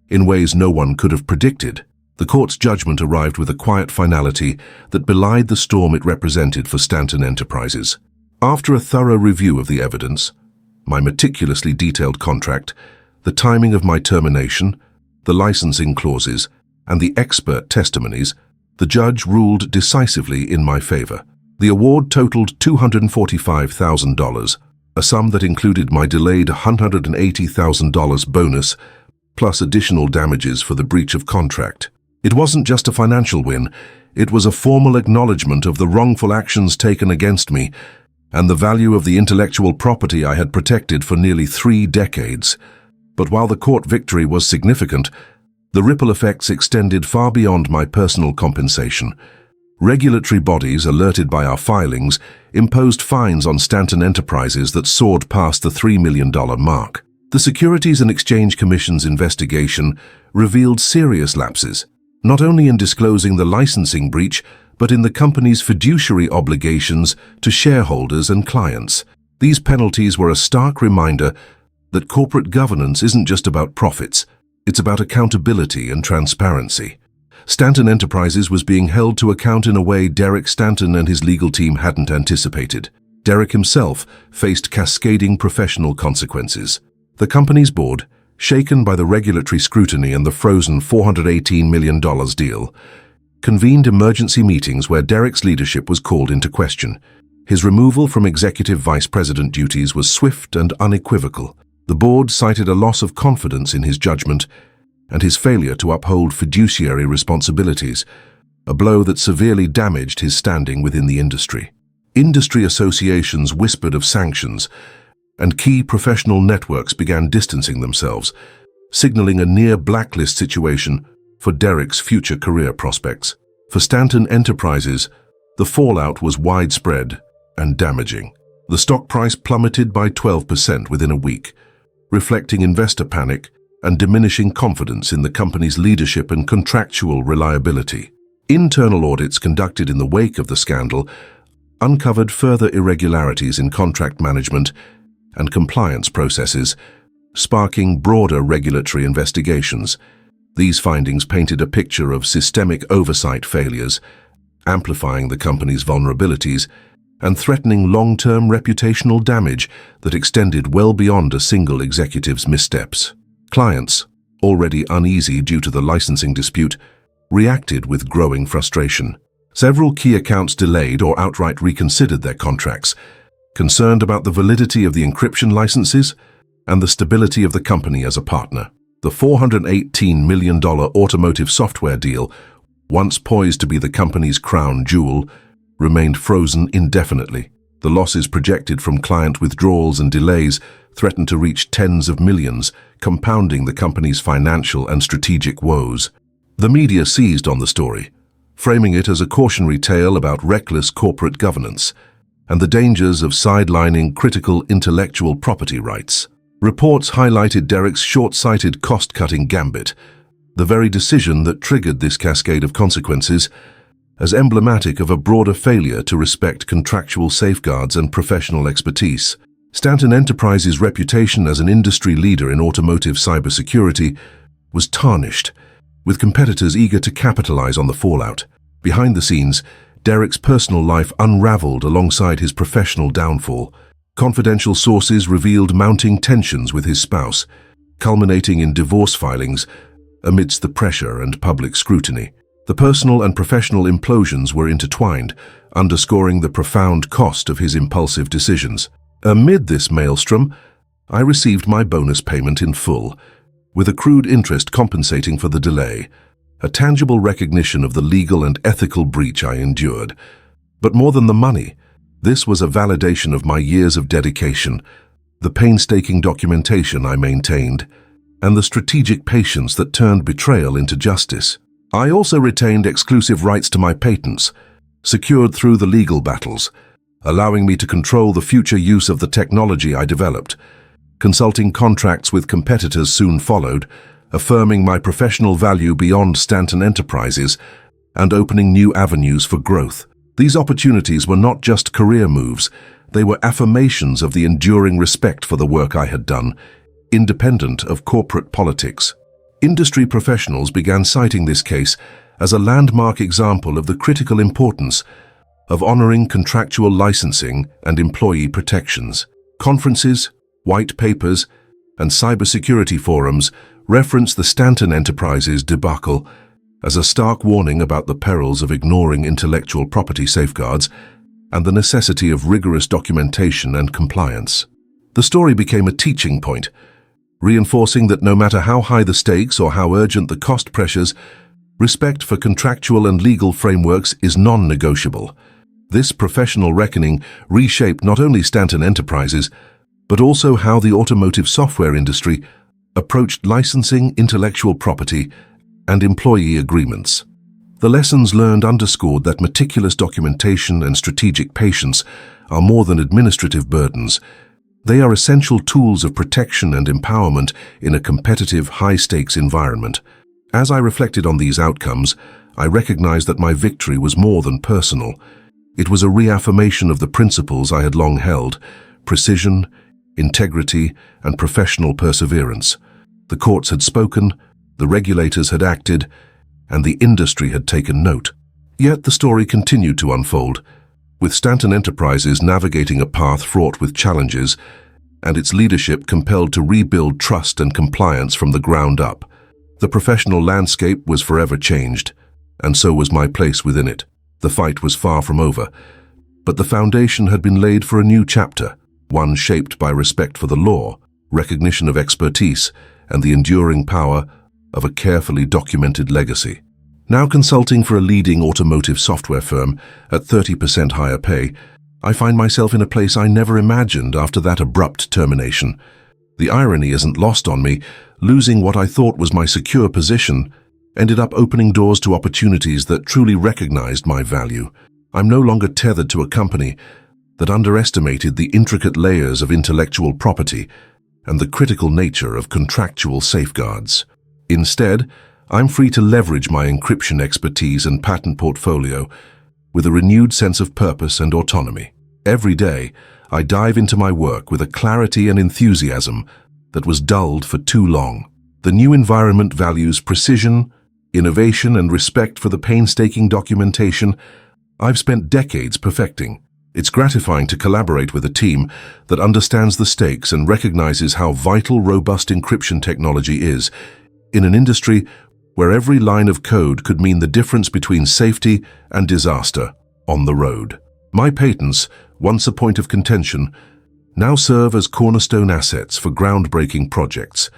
in ways no one could have predicted. The court's judgment arrived with a quiet finality that belied the storm it represented for Stanton Enterprises. After a thorough review of the evidence, my meticulously detailed contract, the timing of my termination, the licensing clauses, and the expert testimonies, the judge ruled decisively in my favor. The award totaled $245,000, a sum that included my delayed $180,000 bonus, plus additional damages for the breach of contract. It wasn't just a financial win, it was a formal acknowledgement of the wrongful actions taken against me and the value of the intellectual property I had protected for nearly 3 decades. But while the court victory was significant, the ripple effects extended far beyond my personal compensation. Regulatory bodies, alerted by our filings, imposed fines on Stanton Enterprises that soared past the $3 million mark. The Securities and Exchange Commission's investigation revealed serious lapses, not only in disclosing the licensing breach, but in the company's fiduciary obligations to shareholders and clients. These penalties were a stark reminder that corporate governance isn't just about profits, it's about accountability and transparency. Stanton Enterprises was being held to account in a way Derek Stanton and his legal team hadn't anticipated. Derek himself faced cascading professional consequences. The company's board, shaken by the regulatory scrutiny and the frozen $418 million deal, convened emergency meetings where Derek's leadership was called into question. His removal from executive vice president duties was swift and unequivocal. The board cited a loss of confidence in his judgment and his failure to uphold fiduciary responsibilities, a blow that severely damaged his standing within the industry. Industry associations whispered of sanctions, and key professional networks began distancing themselves, signaling a near blacklist situation for Derek's future career prospects. For Stanton Enterprises, the fallout was widespread and damaging. The stock price plummeted by 12% within a week, reflecting investor panic and diminishing confidence in the company's leadership and contractual reliability. Internal audits conducted in the wake of the scandal uncovered further irregularities in contract management and compliance processes, sparking broader regulatory investigations. These findings painted a picture of systemic oversight failures, amplifying the company's vulnerabilities and threatening long-term reputational damage that extended well beyond a single executive's missteps. Clients, already uneasy due to the licensing dispute, reacted with growing frustration. Several key accounts delayed or outright reconsidered their contracts, concerned about the validity of the encryption licenses and the stability of the company as a partner. The $418 million automotive software deal, once poised to be the company's crown jewel, remained frozen indefinitely. The losses projected from client withdrawals and delays threatened to reach tens of millions, compounding the company's financial and strategic woes. The media seized on the story, framing it as a cautionary tale about reckless corporate governance and the dangers of sidelining critical intellectual property rights. Reports highlighted Derek's short-sighted cost-cutting gambit, the very decision that triggered this cascade of consequences, as emblematic of a broader failure to respect contractual safeguards and professional expertise. Stanton Enterprises' reputation as an industry leader in automotive cybersecurity was tarnished, with competitors eager to capitalize on the fallout. Behind the scenes, Derek's personal life unraveled alongside his professional downfall. Confidential sources revealed mounting tensions with his spouse, culminating in divorce filings amidst the pressure and public scrutiny. The personal and professional implosions were intertwined, underscoring the profound cost of his impulsive decisions. Amid this maelstrom, I received my bonus payment in full, with accrued interest compensating for the delay, a tangible recognition of the legal and ethical breach I endured. But more than the money, this was a validation of my years of dedication, the painstaking documentation I maintained, and the strategic patience that turned betrayal into justice. I also retained exclusive rights to my patents, secured through the legal battles, allowing me to control the future use of the technology I developed. Consulting contracts with competitors soon followed, affirming my professional value beyond Stanton Enterprises and opening new avenues for growth. These opportunities were not just career moves, they were affirmations of the enduring respect for the work I had done, independent of corporate politics. Industry professionals began citing this case as a landmark example of the critical importance of honoring contractual licensing and employee protections. Conferences, white papers, and cybersecurity forums reference the Stanton Enterprises debacle as a stark warning about the perils of ignoring intellectual property safeguards and the necessity of rigorous documentation and compliance. The story became a teaching point, reinforcing that no matter how high the stakes or how urgent the cost pressures, respect for contractual and legal frameworks is non-negotiable. This professional reckoning reshaped not only Stanton Enterprises, but also how the automotive software industry approached licensing, intellectual property, and employee agreements. The lessons learned underscored that meticulous documentation and strategic patience are more than administrative burdens. They are essential tools of protection and empowerment in a competitive, high-stakes environment. As I reflected on these outcomes, I recognized that my victory was more than personal. It was a reaffirmation of the principles I had long held: precision, integrity, and professional perseverance. The courts had spoken, the regulators had acted, and the industry had taken note. Yet the story continued to unfold, with Stanton Enterprises navigating a path fraught with challenges, and its leadership compelled to rebuild trust and compliance from the ground up. The professional landscape was forever changed, and so was my place within it. The fight was far from over, but the foundation had been laid for a new chapter, one shaped by respect for the law, recognition of expertise, and the enduring power of a carefully documented legacy. Now consulting for a leading automotive software firm at 30% higher pay, I find myself in a place I never imagined after that abrupt termination. The irony isn't lost on me. Losing what I thought was my secure position ended up opening doors to opportunities that truly recognized my value. I'm no longer tethered to a company that underestimated the intricate layers of intellectual property and the critical nature of contractual safeguards. Instead, I'm free to leverage my encryption expertise and patent portfolio with a renewed sense of purpose and autonomy. Every day, I dive into my work with a clarity and enthusiasm that was dulled for too long. The new environment values precision, innovation, and respect for the painstaking documentation I've spent decades perfecting. It's gratifying to collaborate with a team that understands the stakes and recognizes how vital robust encryption technology is in an industry where every line of code could mean the difference between safety and disaster on the road. My patents, once a point of contention, now serve as cornerstone assets for groundbreaking projects,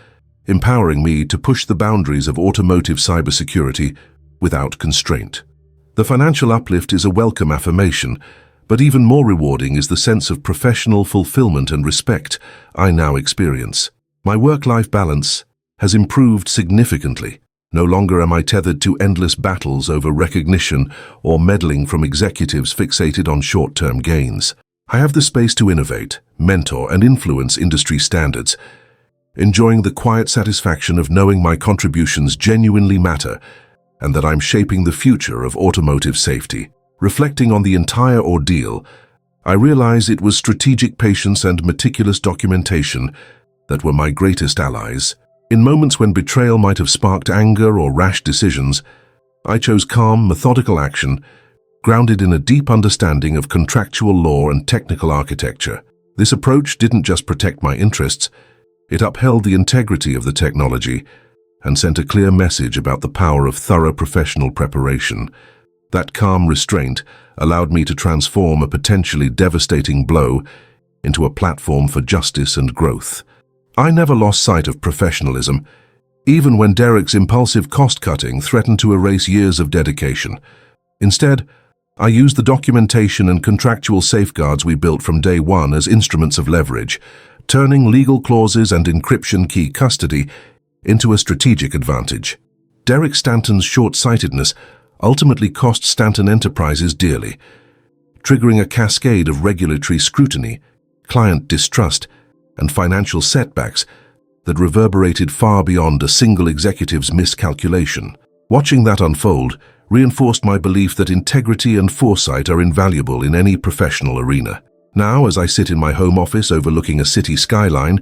empowering me to push the boundaries of automotive cybersecurity without constraint. The financial uplift is a welcome affirmation, but even more rewarding is the sense of professional fulfillment and respect I now experience. My work-life balance has improved significantly, No longer am I tethered to endless battles over recognition or meddling from executives fixated on short-term gains. I have the space to innovate, mentor, and influence industry standards, enjoying the quiet satisfaction of knowing my contributions genuinely matter and that I'm shaping the future of automotive safety. Reflecting on the entire ordeal, I realize it was strategic patience and meticulous documentation that were my greatest allies. In moments when betrayal might have sparked anger or rash decisions, I chose calm, methodical action, grounded in a deep understanding of contractual law and technical architecture. This approach didn't just protect my interests, it upheld the integrity of the technology and sent a clear message about the power of thorough professional preparation. That calm restraint allowed me to transform a potentially devastating blow into a platform for justice and growth. I never lost sight of professionalism, even when Derek's impulsive cost-cutting threatened to erase years of dedication. Instead, I used the documentation and contractual safeguards we built from day one as instruments of leverage, turning legal clauses and encryption key custody into a strategic advantage. Derek Stanton's short-sightedness ultimately cost Stanton Enterprises dearly, triggering a cascade of regulatory scrutiny, client distrust, and financial setbacks that reverberated far beyond a single executive's miscalculation. Watching that unfold reinforced my belief that integrity and foresight are invaluable in any professional arena. Now, as I sit in my home office overlooking a city skyline,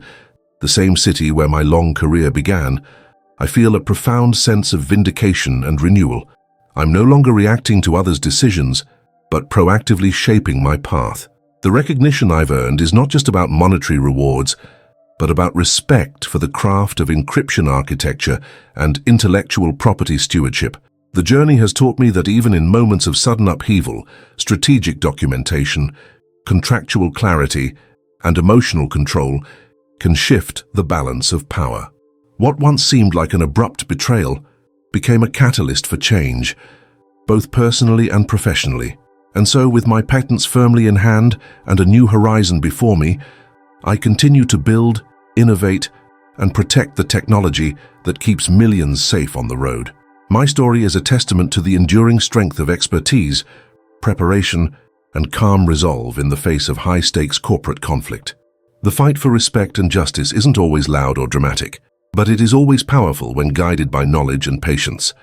the same city where my long career began, I feel a profound sense of vindication and renewal. I'm no longer reacting to others' decisions, but proactively shaping my path. The recognition I've earned is not just about monetary rewards, but about respect for the craft of encryption architecture and intellectual property stewardship. The journey has taught me that even in moments of sudden upheaval, strategic documentation, contractual clarity, and emotional control can shift the balance of power. What once seemed like an abrupt betrayal became a catalyst for change, both personally and professionally. And so, with my patents firmly in hand and a new horizon before me, I continue to build, innovate, and protect the technology that keeps millions safe on the road. My story is a testament to the enduring strength of expertise, preparation, and calm resolve in the face of high-stakes corporate conflict. The fight for respect and justice isn't always loud or dramatic, but it is always powerful when guided by knowledge and patience.